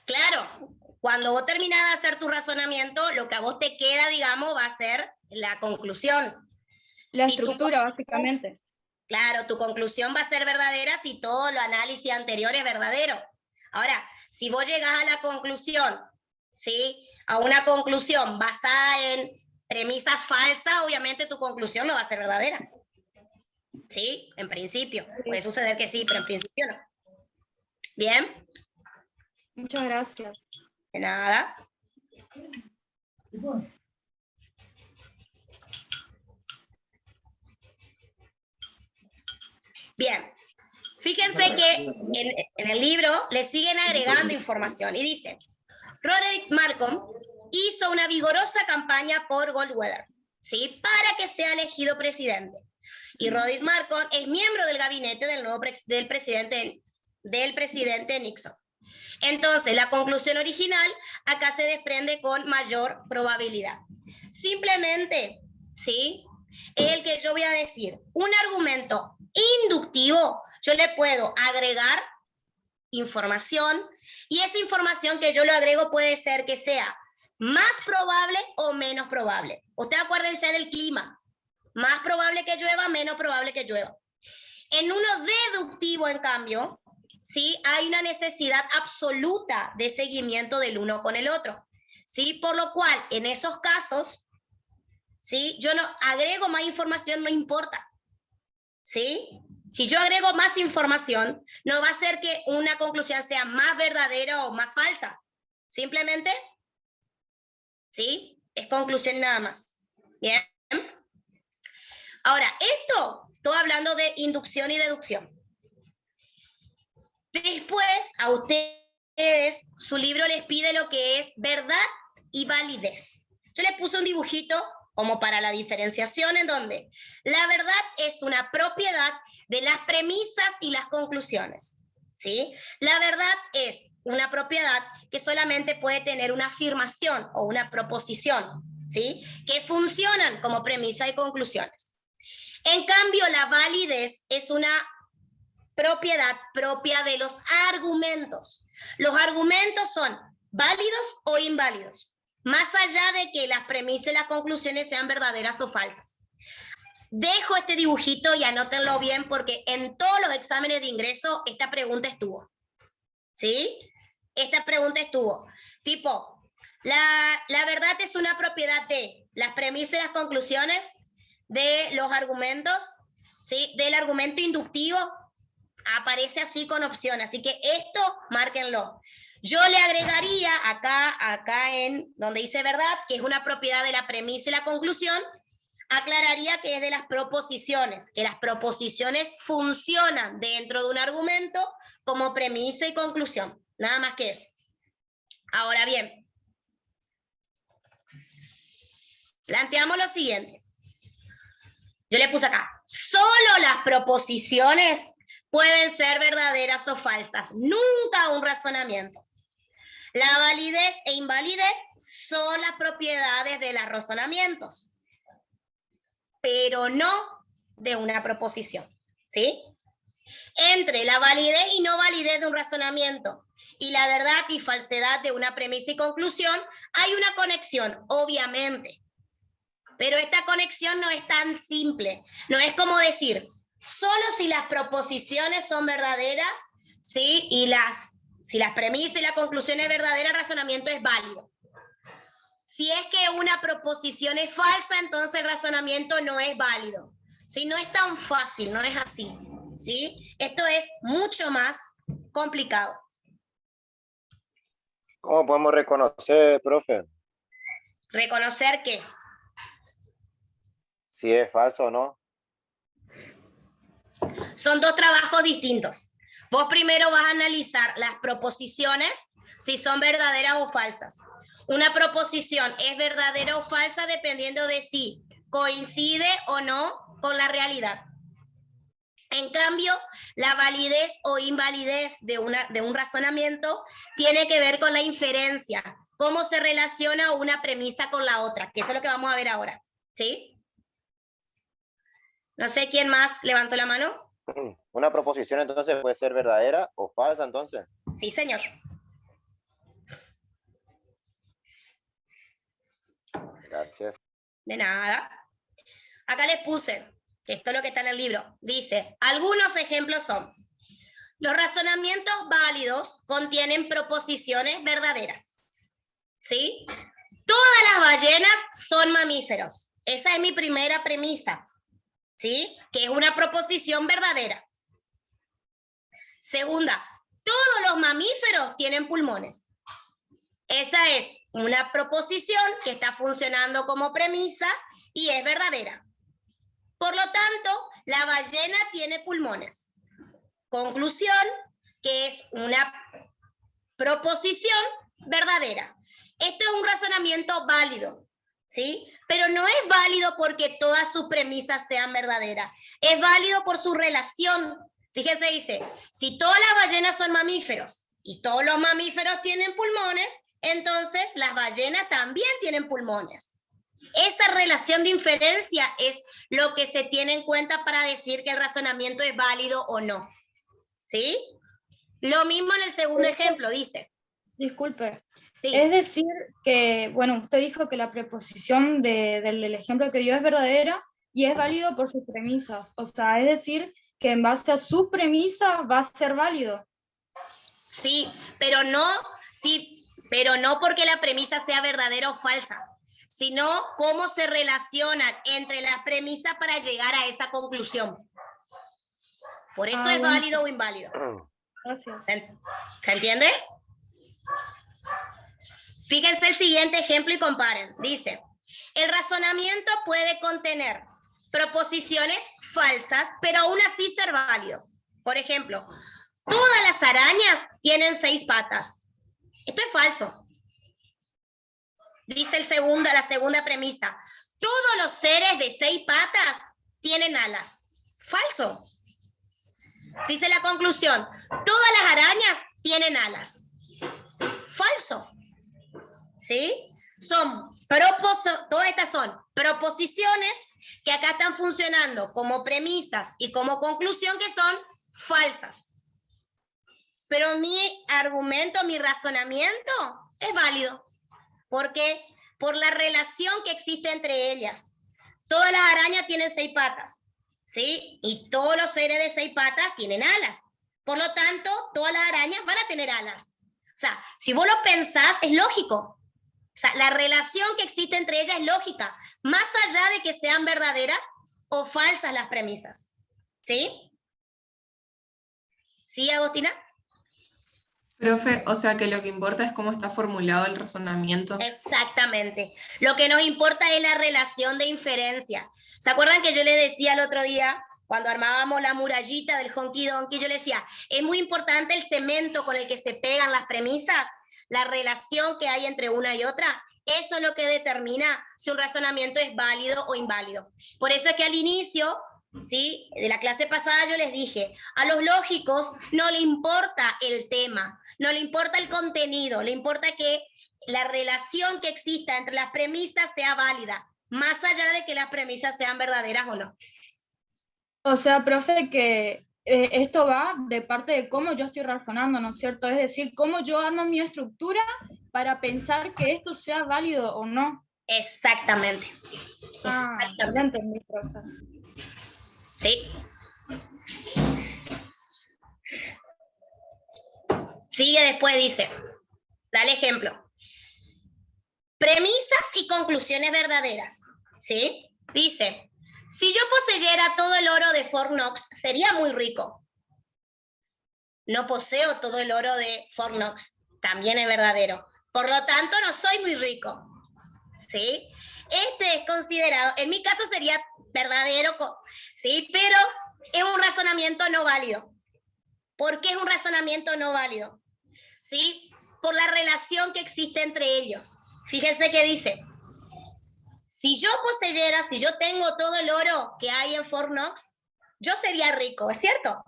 Claro, cuando vos terminás de hacer tu razonamiento, lo que a vos te queda, digamos, va a ser la conclusión. La estructura, básicamente. Claro, tu conclusión va a ser verdadera si todo el análisis anterior es verdadero. Ahora, si vos llegás a la conclusión, ¿sí?, a una conclusión basada en premisas falsas, obviamente tu conclusión no va a ser verdadera. ¿Sí? En principio. Puede suceder que sí, pero en principio no. ¿Bien? Muchas gracias. De nada. Bien. Fíjense que en el libro le siguen agregando información y dice, Roderick Malcolm hizo una vigorosa campaña por Goldwater, ¿sí?, para que sea elegido presidente. Y Roderick Malcolm es miembro del gabinete del presidente Nixon. Entonces, la conclusión original acá se desprende con mayor probabilidad. Simplemente, ¿sí?, es el que yo voy a decir, un argumento inductivo, yo le puedo agregar información, y esa información que yo le agrego puede ser que sea más probable o menos probable. Ustedes acuérdense del clima. Más probable que llueva, menos probable que llueva. En uno deductivo, en cambio, ¿sí? Hay una necesidad absoluta de seguimiento del uno con el otro, ¿sí? Por lo cual, en esos casos, ¿sí? Yo no agrego más información, no importa, ¿sí? Si yo agrego más información, no va a ser que una conclusión sea más verdadera o más falsa. Simplemente, ¿sí? Es conclusión nada más. ¿Bien? Ahora, estoy hablando de inducción y deducción. Después, a ustedes, su libro les pide lo que es verdad y validez. Yo les puse un dibujito como para la diferenciación, en donde la verdad es una propiedad de las premisas y las conclusiones, ¿sí? La verdad es una propiedad que solamente puede tener una afirmación o una proposición, ¿sí? Que funcionan como premisa y conclusiones. En cambio, la validez es una propiedad propia de los argumentos. Los argumentos son válidos o inválidos, más allá de que las premisas y las conclusiones sean verdaderas o falsas. Dejo este dibujito y anótenlo bien, porque en todos los exámenes de ingreso esta pregunta estuvo. ¿Sí? Esta pregunta estuvo. Tipo, la verdad es una propiedad de las premisas y las conclusiones, de los argumentos, ¿sí? Del argumento inductivo, aparece así con opción, así que esto márquenlo. Yo le agregaría acá en donde dice verdad, que es una propiedad de la premisa y la conclusión, aclararía que es de las proposiciones, que las proposiciones funcionan dentro de un argumento como premisa y conclusión, nada más que eso. Ahora bien, planteamos lo siguiente. Yo le puse acá, solo las proposiciones pueden ser verdaderas o falsas, nunca un razonamiento. La validez e invalidez son las propiedades de los razonamientos, pero no de una proposición, ¿sí? Entre la validez y no validez de un razonamiento y la verdad y falsedad de una premisa y conclusión, hay una conexión, obviamente. Pero esta conexión no es tan simple. No es como decir, solo si las proposiciones son verdaderas, ¿sí? Y si las premisas y la conclusión es verdadera, el razonamiento es válido. Si es que una proposición es falsa, entonces el razonamiento no es válido. ¿Sí? No es tan fácil, no es así, ¿sí? Esto es mucho más complicado. ¿Cómo podemos reconocer, profe? ¿Reconocer qué? Si es falso o no. Son dos trabajos distintos. Vos primero vas a analizar las proposiciones, si son verdaderas o falsas. Una proposición es verdadera o falsa dependiendo de si coincide o no con la realidad. En cambio, la validez o invalidez de un razonamiento tiene que ver con la inferencia, cómo se relaciona una premisa con la otra, que eso es lo que vamos a ver ahora, ¿sí? No sé quién más levantó la mano. Una proposición entonces puede ser verdadera o falsa entonces. Sí, señor. Gracias. De nada. Acá les puse, que esto es lo que está en el libro. Dice, algunos ejemplos son, los razonamientos válidos contienen proposiciones verdaderas. ¿Sí? Todas las ballenas son mamíferos. Esa es mi primera premisa. ¿Sí? Que es una proposición verdadera. Segunda, todos los mamíferos tienen pulmones. Esa es una proposición que está funcionando como premisa y es verdadera. Por lo tanto, la ballena tiene pulmones. Conclusión, que es una proposición verdadera. Esto es un razonamiento válido, ¿sí? Pero no es válido porque todas sus premisas sean verdaderas. Es válido por su relación. Fíjense, dice, si todas las ballenas son mamíferos y todos los mamíferos tienen pulmones, entonces las ballenas también tienen pulmones. Esa relación de inferencia es lo que se tiene en cuenta para decir que el razonamiento es válido o no. ¿Sí? Lo mismo en el segundo ejemplo, dice. Disculpe. Sí. Es decir que, bueno, usted dijo que la preposición del ejemplo que dio es verdadera y es válido por sus premisas. O sea, es decir que en base a sus premisas va a ser válido. Sí, pero no porque la premisa sea verdadera o falsa, sino cómo se relacionan entre las premisas para llegar a esa conclusión. Por eso es bueno. válido o inválido. Gracias. ¿Se entiende? Fíjense el siguiente ejemplo y comparen. Dice, el razonamiento puede contener proposiciones falsas, pero aún así ser válido. Por ejemplo, todas las arañas tienen 6 patas. Esto es falso. Dice la segunda premisa. Todos los seres de 6 patas tienen alas. Falso. Dice la conclusión. Todas las arañas tienen alas. Falso. ¿Sí? Todas estas son proposiciones que acá están funcionando como premisas y como conclusión que son falsas. Pero mi argumento, mi razonamiento es válido. ¿Por qué? Por la relación que existe entre ellas. Todas las arañas tienen 6 patas, ¿sí? Y todos los seres de 6 patas tienen alas. Por lo tanto, todas las arañas van a tener alas. O sea, si vos lo pensás, es lógico. O sea, la relación que existe entre ellas es lógica, más allá de que sean verdaderas o falsas las premisas. ¿Sí? ¿Sí, Agostina? Profe, o sea que lo que importa es cómo está formulado el razonamiento. Exactamente. Lo que nos importa es la relación de inferencia. ¿Se acuerdan que yo les decía el otro día, cuando armábamos la murallita del Honky Donkey, yo les decía, es muy importante el cemento con el que se pegan las premisas, la relación que hay entre una y otra? Eso es lo que determina si un razonamiento es válido o inválido. Por eso es que al inicio, ¿sí?, de la clase pasada yo les dije, a los lógicos no le importa el tema, no le importa el contenido, le importa que la relación que exista entre las premisas sea válida, más allá de que las premisas sean verdaderas o no. O sea, profe, que esto va de parte de cómo yo estoy razonando, ¿no es cierto? Es decir, cómo yo armo mi estructura para pensar que esto sea válido o no. Exactamente. Ya entendí, profe. Sí. Sigue después, dice, dale ejemplo. Premisas y conclusiones verdaderas, ¿sí? Dice, si yo poseyera todo el oro de Fort Knox, sería muy rico. No poseo todo el oro de Fort Knox, también es verdadero. Por lo tanto, no soy muy rico, ¿sí? Este es considerado, en mi caso sería verdadero, ¿sí? Pero es un razonamiento no válido. ¿Por qué es un razonamiento no válido? ¿Sí? Por la relación que existe entre ellos. Fíjense que dice, si yo tengo todo el oro que hay en Fort Knox, yo sería rico, ¿es cierto?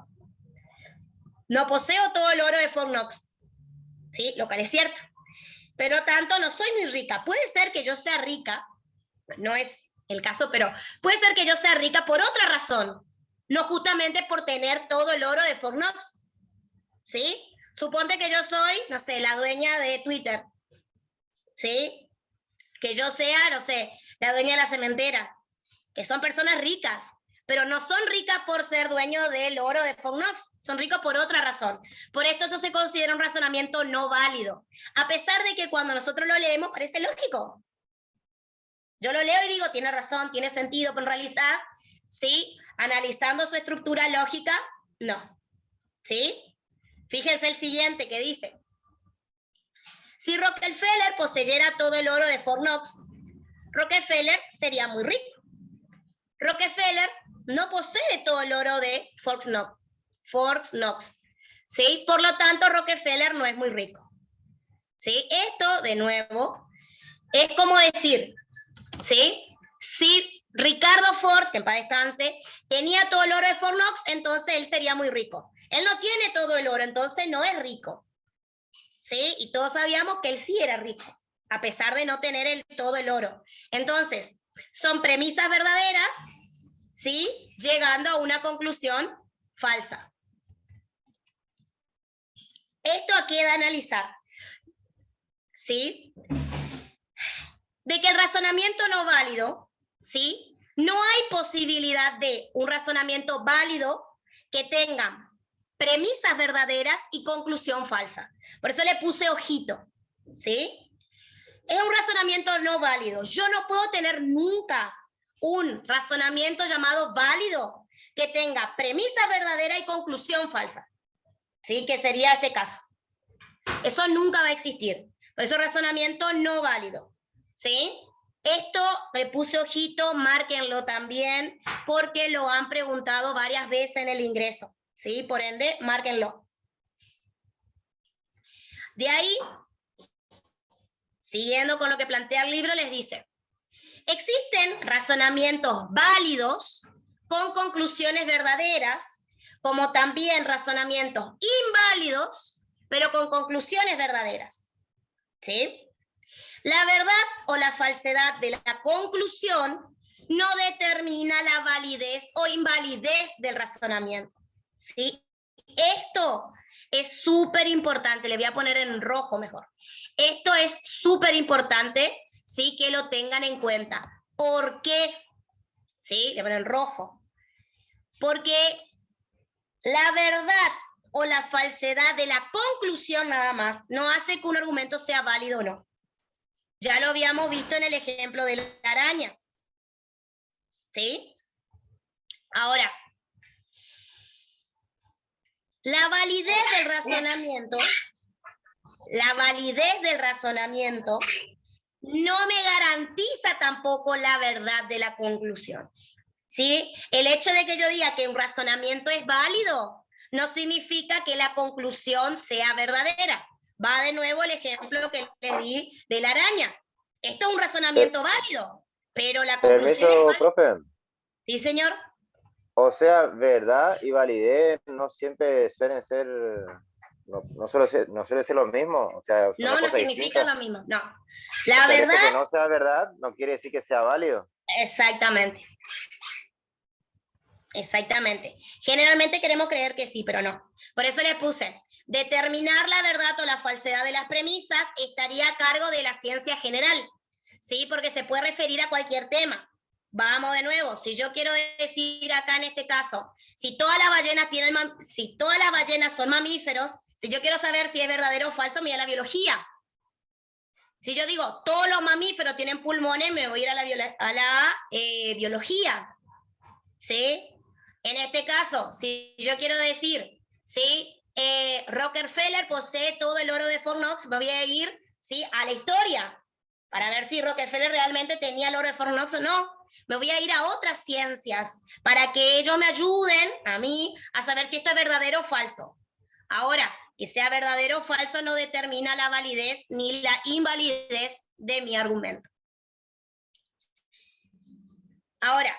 No poseo todo el oro de Fort Knox, ¿sí? Lo cual es cierto. Pero tanto no soy muy rica. Puede ser que yo sea rica, no es el caso, pero puede ser que yo sea rica por otra razón, no justamente por tener todo el oro de Fort Knox, ¿sí? Suponte que yo soy, no sé, la dueña de Twitter, ¿sí? Que yo sea, no sé, la dueña de la cementera, que son personas ricas, pero no son ricas por ser dueños del oro de Fort Knox, son ricos por otra razón. Por esto se considera un razonamiento no válido, a pesar de que cuando nosotros lo leemos parece lógico. Yo lo leo y digo, tiene razón, tiene sentido, pero en realidad, ¿sí? Analizando su estructura lógica, no. ¿Sí? Fíjense el siguiente que dice. Si Rockefeller poseyera todo el oro de Fort Knox, Rockefeller sería muy rico. Rockefeller no posee todo el oro de Fort Knox. ¿Sí? Por lo tanto, Rockefeller no es muy rico. ¿Sí? Esto, de nuevo, es como decir, ¿sí? Si Ricardo Ford, que en paz descanse, tenía todo el oro de Fort Knox, entonces él sería muy rico. Él no tiene todo el oro, entonces no es rico. ¿Sí? Y todos sabíamos que él sí era rico. a pesar de no tener todo el oro. Entonces, son premisas verdaderas, ¿sí? Llegando a una conclusión falsa. Esto queda analizar, ¿sí? De que el razonamiento no válido, ¿sí? No hay posibilidad de un razonamiento válido que tenga premisas verdaderas y conclusión falsa. Por eso le puse ojito, ¿sí? Es un razonamiento no válido. Yo no puedo tener nunca un razonamiento llamado válido que tenga premisa verdadera y conclusión falsa, ¿sí? Que sería este caso. Eso nunca va a existir. Por eso razonamiento no válido, ¿sí? Esto le puse ojito, márquenlo también, porque lo han preguntado varias veces en el ingreso, ¿sí? Por ende, márquenlo. De ahí, siguiendo con lo que plantea el libro, les dice, existen razonamientos válidos con conclusiones verdaderas, como también razonamientos inválidos, pero con conclusiones verdaderas, ¿sí? La verdad o la falsedad de la conclusión no determina la validez o invalidez del razonamiento, ¿sí? Esto es súper importante, le voy a poner en rojo mejor. Esto es súper importante, ¿sí? Que lo tengan en cuenta. ¿Por qué? ¿Sí? Le voy a poner en rojo. Porque la verdad o la falsedad de la conclusión nada más no hace que un argumento sea válido o no. Ya lo habíamos visto en el ejemplo de la araña. ¿Sí? Ahora, la validez del razonamiento no me garantiza tampoco la verdad de la conclusión. ¿Sí? El hecho de que yo diga que un razonamiento es válido no significa que la conclusión sea verdadera. Va de nuevo el ejemplo que le di de la araña. Esto es un razonamiento válido, pero la conclusión es falsa. Profe. Sí, señor. O sea, verdad y validez no siempre suelen ser, no suele ser lo mismo. O sea, no significa lo mismo, no. La verdad... que no sea verdad no quiere decir que sea válido. Exactamente. Exactamente. Generalmente queremos creer que sí, pero no. Por eso les puse, determinar la verdad o la falsedad de las premisas estaría a cargo de la ciencia general, ¿sí? Porque se puede referir a cualquier tema. Vamos de nuevo, si yo quiero decir acá en este caso, si todas las ballenas son mamíferos, si yo quiero saber si es verdadero o falso, me voy a la biología. Si yo digo, todos los mamíferos tienen pulmones, me voy a ir a la biología, ¿sí? En este caso, si yo quiero decir, ¿sí? Rockefeller posee todo el oro de Fort Knox, me voy a ir, ¿sí? A la historia, para ver si Rockefeller realmente tenía el oro de Fort Knox o no. Me voy a ir a otras ciencias, para que ellos me ayuden, a mí, a saber si esto es verdadero o falso. Ahora, que sea verdadero o falso no determina la validez ni la invalidez de mi argumento. Ahora,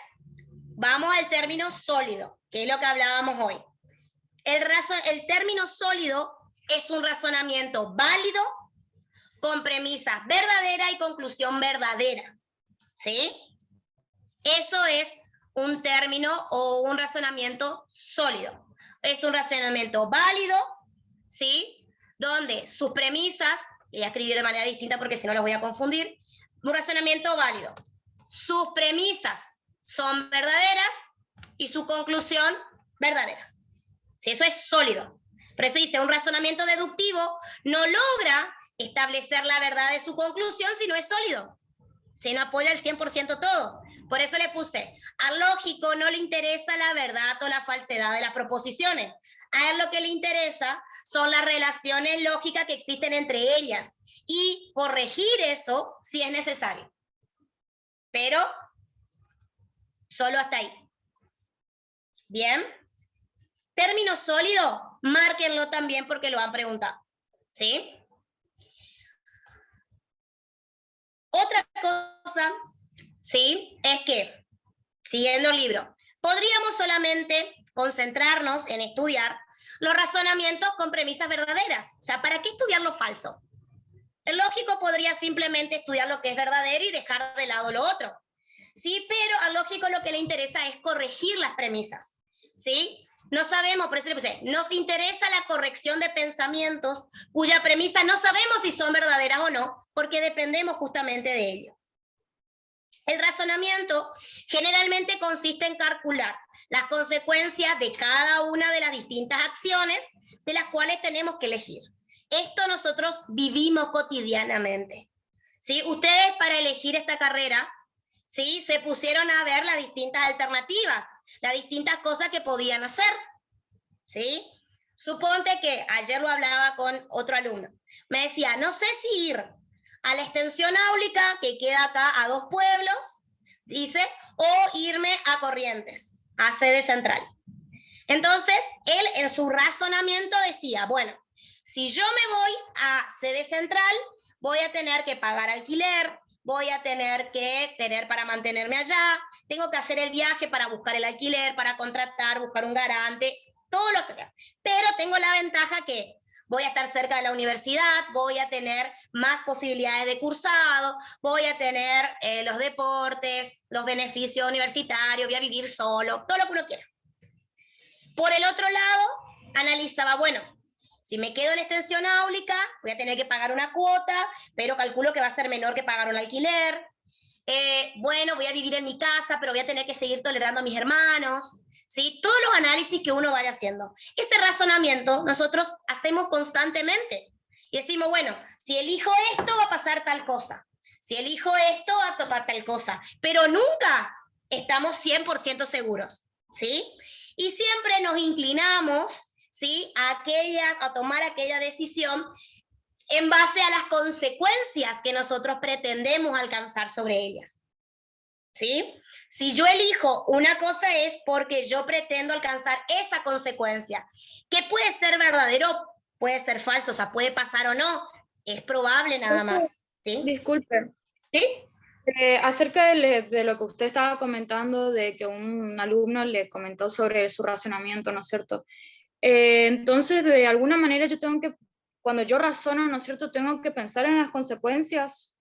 vamos al término sólido, que es lo que hablábamos hoy. El término sólido es un razonamiento válido con premisas verdaderas y conclusión verdadera, ¿sí? Eso es un término o un razonamiento sólido. Es un razonamiento válido, ¿sí? Donde sus premisas, voy a escribir de manera distinta porque si no los voy a confundir, un razonamiento válido. Sus premisas son verdaderas y su conclusión verdadera. Si eso es sólido. Por eso dice, un razonamiento deductivo no logra establecer la verdad de su conclusión si no es sólido, si no apoya el 100% todo. Por eso le puse, al lógico no le interesa la verdad o la falsedad de las proposiciones. A él lo que le interesa son las relaciones lógicas que existen entre ellas y corregir eso si es necesario. Pero solo hasta ahí. Bien. Término sólido, márquenlo también porque lo han preguntado. ¿Sí? Otra cosa, ¿sí? Es que, siguiendo el libro, podríamos solamente concentrarnos en estudiar los razonamientos con premisas verdaderas. O sea, ¿para qué estudiar lo falso? El lógico podría simplemente estudiar lo que es verdadero y dejar de lado lo otro. ¿Sí? Pero al lógico lo que le interesa es corregir las premisas. ¿Sí? No sabemos, por eso le puse, nos interesa la corrección de pensamientos cuya premisa no sabemos si son verdaderas o no, porque dependemos justamente de ello. El razonamiento generalmente consiste en calcular las consecuencias de cada una de las distintas acciones de las cuales tenemos que elegir. Esto nosotros vivimos cotidianamente. ¿Sí? Ustedes para elegir esta carrera, ¿sí?, se pusieron a ver las distintas alternativas, las distintas cosas que podían hacer. ¿Sí? Suponte que ayer lo hablaba con otro alumno. Me decía, no sé si ir a la extensión áulica, que queda acá a 2 pueblos, dice, o irme a Corrientes, a sede central. Entonces, él en su razonamiento decía, bueno, si yo me voy a sede central, voy a tener que pagar alquiler, voy a tener que tener para mantenerme allá, tengo que hacer el viaje para buscar el alquiler, para contratar, buscar un garante, todo lo que sea. Pero tengo la ventaja que voy a estar cerca de la universidad, voy a tener más posibilidades de cursado, voy a tener los deportes, los beneficios universitarios, voy a vivir solo, todo lo que uno quiera. Por el otro lado, analizaba, bueno, si me quedo en la extensión áulica, voy a tener que pagar una cuota, pero calculo que va a ser menor que pagar un alquiler. Bueno, voy a vivir en mi casa, pero voy a tener que seguir tolerando a mis hermanos. ¿Sí? Todos los análisis que uno vaya haciendo. Ese razonamiento nosotros hacemos constantemente. Y decimos, bueno, si elijo esto va a pasar tal cosa. Si elijo esto va a pasar tal cosa. Pero nunca estamos 100% seguros. ¿Sí? Y siempre nos inclinamos, ¿sí?, a tomar aquella decisión en base a las consecuencias que nosotros pretendemos alcanzar sobre ellas. ¿Sí? Si yo elijo una cosa es porque yo pretendo alcanzar esa consecuencia, que puede ser verdadero, puede ser falso, o sea, puede pasar o no, es probable nada más. ¿Sí? Disculpe. ¿Sí? Acerca de lo que usted estaba comentando, de que un alumno le comentó sobre su razonamiento, ¿no es cierto? Entonces, de alguna manera yo tengo que, cuando yo razono, ¿no es cierto?, tengo que pensar en las consecuencias.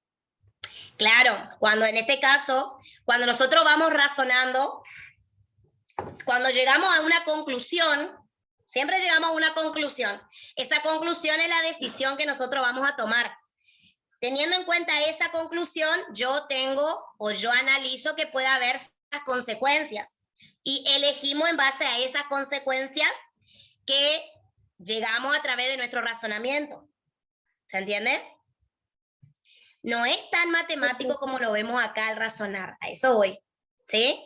Claro, cuando en este caso, cuando nosotros vamos razonando, cuando llegamos a una conclusión, siempre llegamos a una conclusión. Esa conclusión es la decisión que nosotros vamos a tomar. Teniendo en cuenta esa conclusión, yo analizo que puede haber esas consecuencias y elegimos en base a esas consecuencias que llegamos a través de nuestro razonamiento. ¿Se entiende? No es tan matemático como lo vemos acá al razonar. A eso voy. ¿Sí?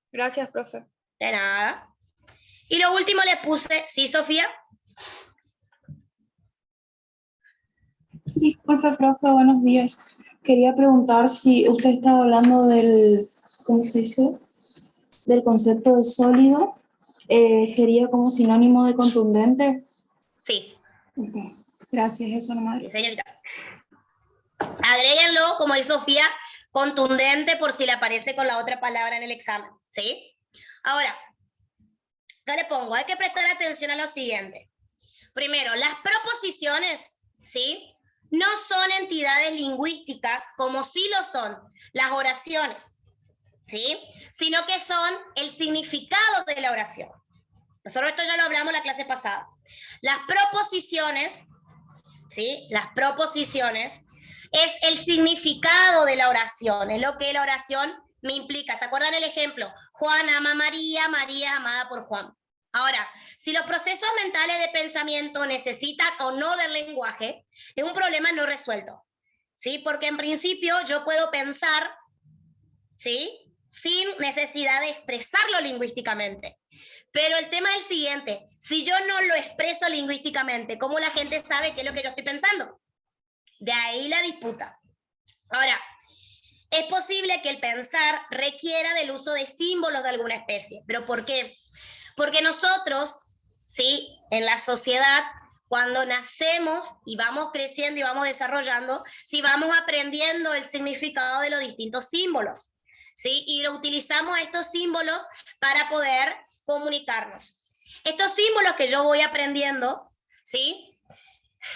Gracias, profe. De nada. Y lo último le puse, ¿sí, Sofía? Disculpe, profe, buenos días. Quería preguntar si usted estaba hablando del, ¿cómo se dice?, del concepto de sólido. ¿Sería como sinónimo de contundente? Sí. Okay. Gracias, eso nomás. Sí, señorita. Agréguenlo, como dice Sofía, contundente por si le aparece con la otra palabra en el examen. ¿Sí? Ahora, ¿qué le pongo? Hay que prestar atención a lo siguiente. Primero, las proposiciones, ¿sí?, no son entidades lingüísticas como sí lo son las oraciones, ¿sí?, sino que son el significado de la oración. Nosotros esto ya lo hablamos en la clase pasada. Las proposiciones, ¿sí?, las proposiciones es el significado de la oración, es lo que la oración me implica. ¿Se acuerdan el ejemplo? Juan ama a María, María es amada por Juan. Ahora, si los procesos mentales de pensamiento necesitan o no del lenguaje, es un problema no resuelto, ¿sí? Porque en principio yo puedo pensar, ¿sí?, sin necesidad de expresarlo lingüísticamente. Pero el tema es el siguiente, si yo no lo expreso lingüísticamente, ¿cómo la gente sabe qué es lo que yo estoy pensando? De ahí la disputa. Ahora, es posible que el pensar requiera del uso de símbolos de alguna especie. ¿Pero por qué? Porque nosotros, ¿sí?, en la sociedad, cuando nacemos y vamos creciendo y vamos desarrollando, sí, vamos aprendiendo el significado de los distintos símbolos, ¿sí? Y lo utilizamos estos símbolos para poder comunicarnos. Estos símbolos que yo voy aprendiendo, ¿sí?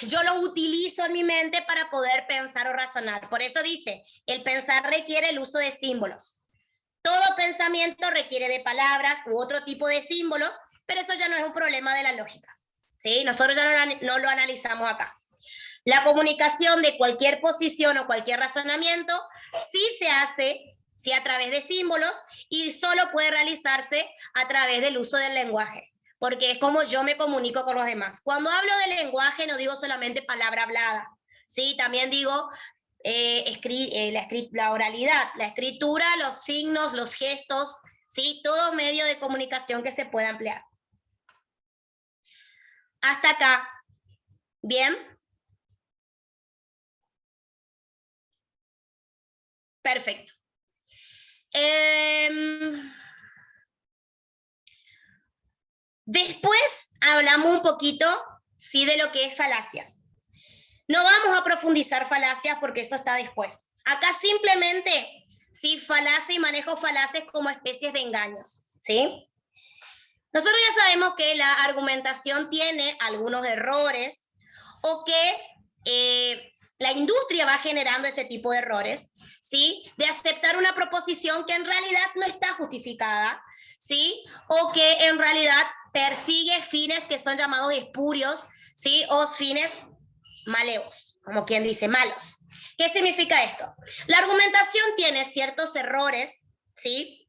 Yo los utilizo en mi mente para poder pensar o razonar. Por eso dice, el pensar requiere el uso de símbolos. Todo pensamiento requiere de palabras u otro tipo de símbolos, pero eso ya no es un problema de la lógica, ¿sí? Nosotros ya no lo analizamos acá. La comunicación de cualquier posición o cualquier razonamiento sí se hace, sí, a través de símbolos, y solo puede realizarse a través del uso del lenguaje, porque es como yo me comunico con los demás. Cuando hablo de lenguaje no digo solamente palabra hablada, ¿sí? También digo la oralidad, la escritura, los signos, los gestos, ¿sí? Todo medio de comunicación que se pueda emplear. Hasta acá. ¿Bien? Perfecto. Después hablamos un poquito, sí, de lo que es falacias. No vamos a profundizar falacias porque eso está después. Acá simplemente, sí, falacia y manejo falaces como especies de engaños, ¿sí? Nosotros ya sabemos que la argumentación tiene algunos errores o que la industria va generando ese tipo de errores, ¿sí? De aceptar una proposición que en realidad no está justificada, ¿sí? O que en realidad persigue fines que son llamados espurios, ¿sí? O fines malevos, como quien dice, malos. ¿Qué significa esto? La argumentación tiene ciertos errores, ¿sí?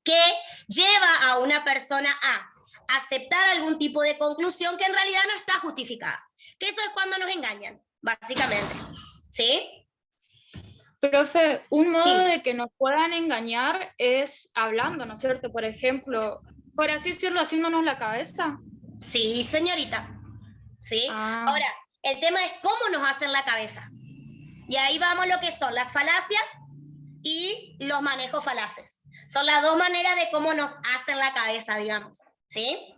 Que lleva a una persona a aceptar algún tipo de conclusión que en realidad no está justificada. Que eso es cuando nos engañan, básicamente. ¿Sí? Profe, un modo Sí. de que nos puedan engañar es hablando, ¿no es cierto? Por ejemplo, por así decirlo, haciéndonos la cabeza. Sí, señorita. ¿Sí? Ah. Ahora, el tema es cómo nos hacen la cabeza. Y ahí vamos lo que son las falacias y los manejos falaces. Son las dos maneras de cómo nos hacen la cabeza, digamos. ¿Sí?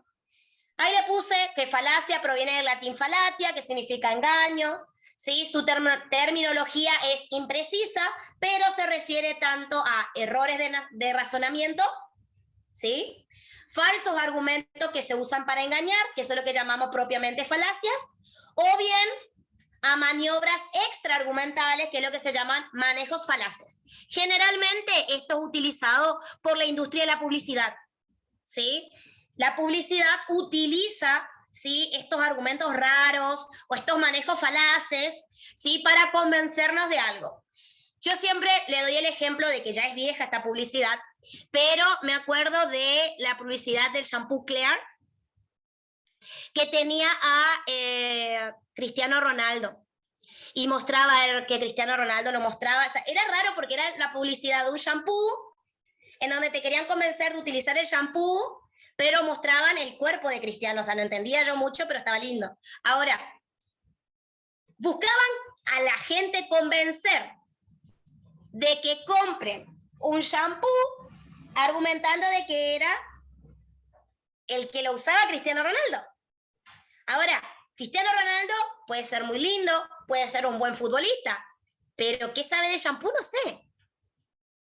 Ahí le puse que falacia proviene del latín falatia, que significa engaño. ¿Sí? Su terminología es imprecisa, pero se refiere tanto a errores de razonamiento, ¿sí? Falsos argumentos que se usan para engañar, que eso es lo que llamamos propiamente falacias, o bien a maniobras extraargumentales, que es lo que se llaman manejos falaces. Generalmente esto es utilizado por la industria de la publicidad, ¿sí? La publicidad utiliza, ¿sí?, estos argumentos raros o estos manejos falaces, ¿sí?, para convencernos de algo. Yo siempre le doy el ejemplo de que ya es vieja esta publicidad, pero me acuerdo de la publicidad del shampoo Clear, que tenía a Cristiano Ronaldo. Y mostraba que Cristiano Ronaldo lo mostraba. O sea, era raro porque era la publicidad de un shampoo en donde te querían convencer de utilizar el shampoo, pero mostraban el cuerpo de Cristiano. O sea, no entendía yo mucho, pero estaba lindo. Ahora, buscaban a la gente convencer de que compren un shampoo argumentando de que era el que lo usaba Cristiano Ronaldo. Ahora, Cristiano Ronaldo puede ser muy lindo, puede ser un buen futbolista, pero ¿qué sabe de shampoo? No sé.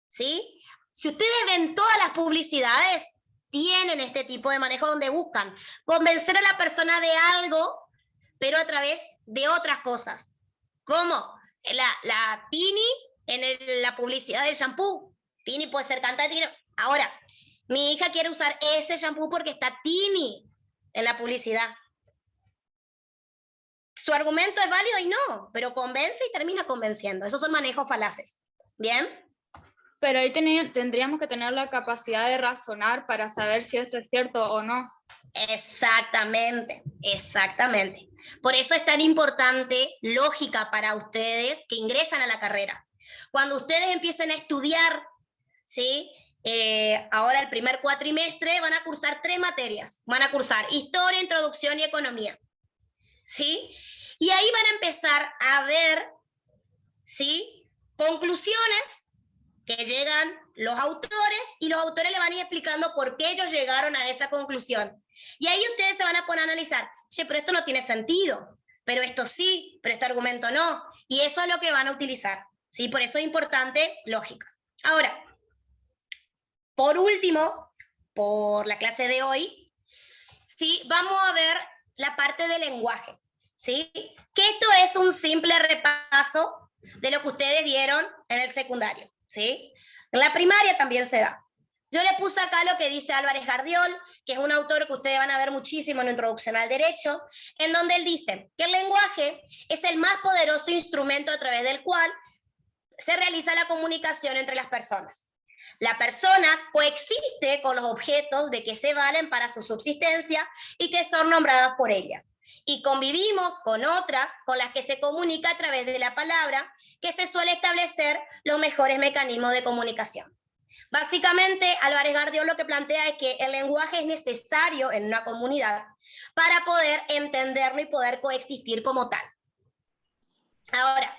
¿Sí? Si ustedes ven todas las publicidades, tienen este tipo de manejo donde buscan convencer a la persona de algo, pero a través de otras cosas. ¿Cómo? La Tini en la publicidad del shampoo. Tini puede ser cantante. Ahora, mi hija quiere usar ese shampoo porque está Tini en la publicidad. Su argumento es válido y no, pero convence y termina convenciendo. Esos son manejos falaces. ¿Bien? Pero ahí tendríamos que tener la capacidad de razonar para saber si esto es cierto o no. Exactamente, exactamente. Por eso es tan importante lógica para ustedes que ingresan a la carrera. Cuando ustedes empiecen a estudiar, ¿sí? Ahora el primer cuatrimestre van a cursar 3 materias. Van a cursar historia, introducción y economía. ¿Sí? Y ahí van a empezar a ver, ¿sí?, conclusiones que llegan los autores, y los autores le van a ir explicando por qué ellos llegaron a esa conclusión. Y ahí ustedes se van a poner a analizar, che, pero esto no tiene sentido, pero esto sí, pero este argumento no. Y eso es lo que van a utilizar, ¿sí? Por eso es importante lógica. Ahora, por último, por la clase de hoy, ¿sí? Vamos a ver la parte del lenguaje, ¿sí? Que esto es un simple repaso de lo que ustedes dieron en el secundario, ¿sí? En la primaria también se da. Yo le puse acá lo que dice Álvarez Gardiol, que es un autor que ustedes van a ver muchísimo en la Introducción al Derecho, en donde él dice que el lenguaje es el más poderoso instrumento a través del cual se realiza la comunicación entre las personas. La persona coexiste con los objetos de que se valen para su subsistencia y que son nombradas por ella. Y convivimos con otras con las que se comunica a través de la palabra, que se suele establecer los mejores mecanismos de comunicación. Básicamente, Álvarez Gardiol lo que plantea es que el lenguaje es necesario en una comunidad para poder entenderlo y poder coexistir como tal. Ahora,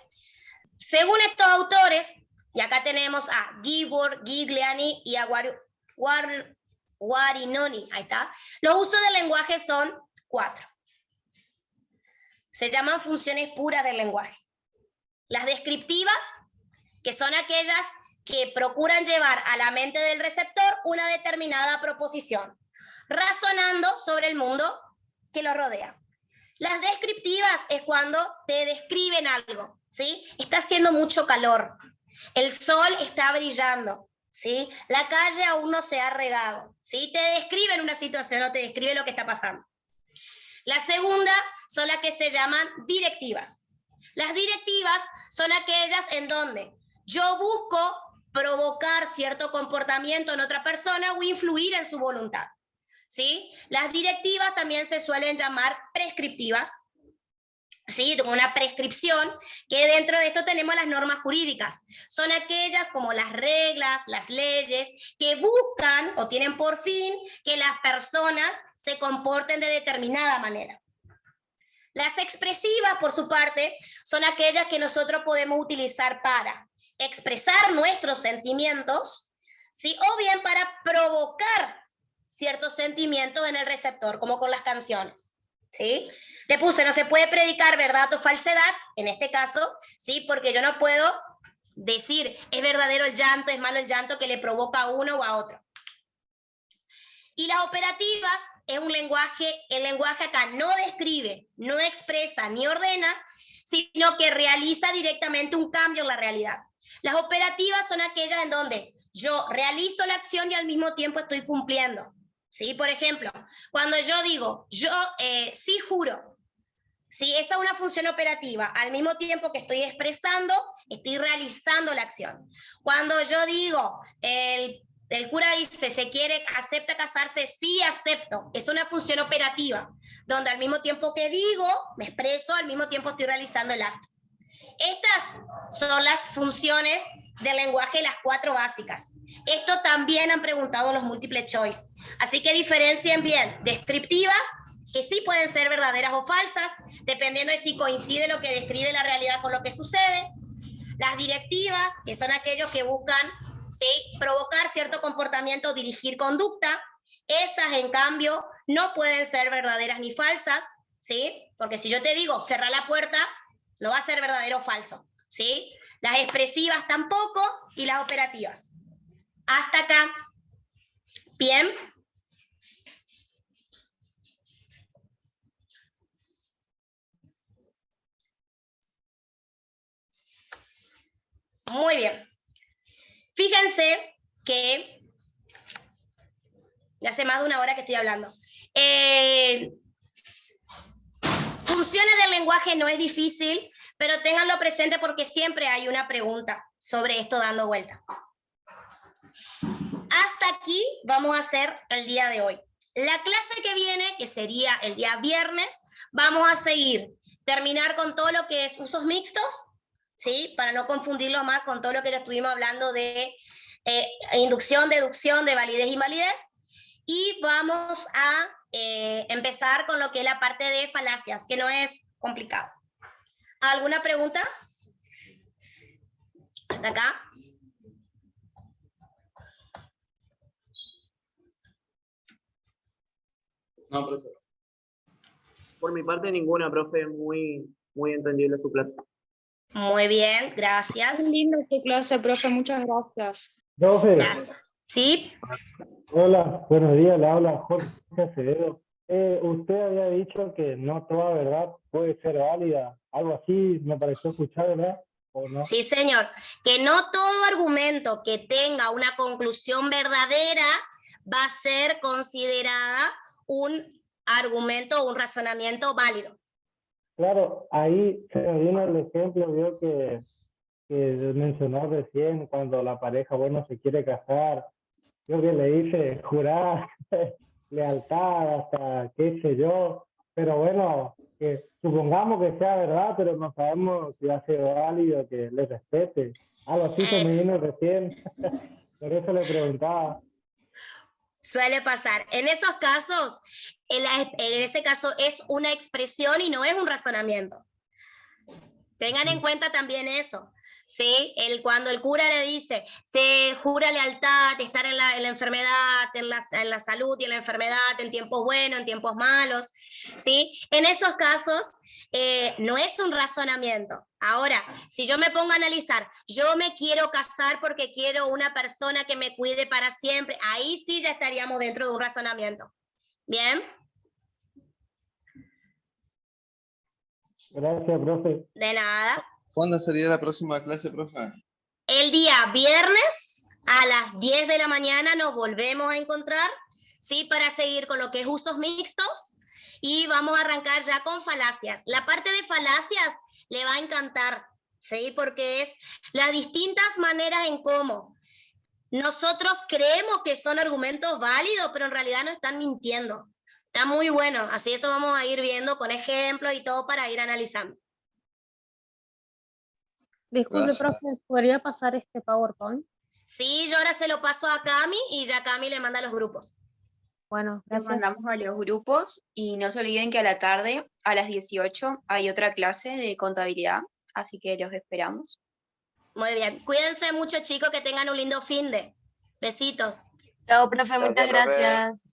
según estos autores, y acá tenemos a Gibor, Gigliani y a Guarinoni, ahí está, los usos del lenguaje son 4. Se llaman funciones puras del lenguaje. Las descriptivas, que son aquellas que procuran llevar a la mente del receptor una determinada proposición, razonando sobre el mundo que lo rodea. Las descriptivas es cuando te describen algo, ¿sí? Está haciendo mucho calor, el sol está brillando, ¿sí? La calle aún no se ha regado, ¿sí? Te describen una situación o te describen lo que está pasando. La segunda son las que se llaman directivas. Las directivas son aquellas en donde yo busco provocar cierto comportamiento en otra persona o influir en su voluntad, ¿sí? Las directivas también se suelen llamar prescriptivas, ¿sí? Una prescripción, que dentro de esto tenemos las normas jurídicas. Son aquellas como las reglas, las leyes, que buscan o tienen por fin que las personas se comporten de determinada manera. Las expresivas, por su parte, son aquellas que nosotros podemos utilizar para expresar nuestros sentimientos, ¿sí? O bien para provocar ciertos sentimientos en el receptor, como con las canciones, ¿sí? Le puse, no se puede predicar verdad o falsedad, en este caso, ¿sí? Porque yo no puedo decir, es verdadero el llanto, es malo el llanto que le provoca a uno o a otro. Y las operativas es un lenguaje, el lenguaje acá no describe, no expresa ni ordena, sino que realiza directamente un cambio en la realidad. Las operativas son aquellas en donde yo realizo la acción y al mismo tiempo estoy cumpliendo, ¿sí? Por ejemplo, cuando yo digo, yo sí juro, ¿sí? Esa es una función operativa. Al mismo tiempo que estoy expresando, estoy realizando la acción. Cuando yo digo, el cura dice, acepta casarse, sí acepto. Es una función operativa, donde al mismo tiempo que digo, me expreso, al mismo tiempo estoy realizando el acto. Estas son las funciones del lenguaje, las 4 básicas. Esto también han preguntado los múltiple choice. Así que diferencien bien descriptivas, que sí pueden ser verdaderas o falsas, dependiendo de si coincide lo que describe la realidad con lo que sucede. Las directivas, que son aquellos que buscan, ¿sí?, provocar cierto comportamiento, dirigir conducta. Esas, en cambio, no pueden ser verdaderas ni falsas, ¿sí? Porque si yo te digo, cerrar la puerta, no va a ser verdadero o falso, ¿sí? Las expresivas tampoco, y las operativas. Hasta acá. Bien. Muy bien. Fíjense que ya hace más de una hora que estoy hablando. Funciones del lenguaje no es difícil, pero ténganlo presente porque siempre hay una pregunta sobre esto dando vuelta. Hasta aquí vamos a hacer el día de hoy. La clase que viene, que sería el día viernes, vamos a terminar con todo lo que es usos mixtos, ¿sí? Para no confundirlo más con todo lo que ya estuvimos hablando de inducción, deducción, de validez y invalidez. Y vamos a empezar con lo que es la parte de falacias, que no es complicado. ¿Alguna pregunta? ¿Hasta acá? No, profesor. Por mi parte, ninguna, profe. Muy entendible su clase. Muy bien, gracias. Muy linda su clase, profe, muchas gracias. Profe. Gracias. ¿Sí? Hola, buenos días, le habla Jorge Acevedo. Usted había dicho que no toda verdad puede ser válida, algo así me pareció escuchar, ¿verdad? ¿O no? Sí, señor, que no todo argumento que tenga una conclusión verdadera va a ser considerada un argumento o un razonamiento válido. Claro, ahí se me vino el ejemplo, vio que mencionó recién, cuando la pareja, bueno, se quiere casar, yo que le dice jurar lealtad hasta qué sé yo, pero bueno, que supongamos que sea verdad, pero no sabemos si hace válido que le respete. Algo así se me vino recién, por eso le preguntaba. Suele pasar. En esos casos, en ese caso es una expresión y no es un razonamiento. Tengan en cuenta también eso. ¿Sí? Cuando el cura le dice, se jura lealtad, estar en la enfermedad, en la salud y en la enfermedad, en tiempos buenos, en tiempos malos, ¿sí? En esos casos no es un razonamiento. Ahora, si yo me pongo a analizar, yo me quiero casar porque quiero una persona que me cuide para siempre, ahí sí ya estaríamos dentro de un razonamiento. ¿Bien? Gracias, profe. De nada. ¿Cuándo sería la próxima clase, profe? El día viernes a las 10 de la mañana nos volvemos a encontrar, ¿sí? Para seguir con lo que es usos mixtos y vamos a arrancar ya con falacias. La parte de falacias le va a encantar, ¿sí? Porque es las distintas maneras en cómo nosotros creemos que son argumentos válidos, pero en realidad no están mintiendo. Está muy bueno, así eso vamos a ir viendo con ejemplos y todo para ir analizando. Disculpe, profe, ¿podría pasar este PowerPoint? Sí, yo ahora se lo paso a Cami y ya Cami le manda a los grupos. Bueno, Los gracias. mandamos a los grupos y no se olviden que a la tarde, a las 18, hay otra clase de contabilidad, así que los esperamos. Muy bien. Cuídense mucho, chicos, que tengan un lindo finde. Besitos. Chao, profe, muchas Gracias, profe. gracias.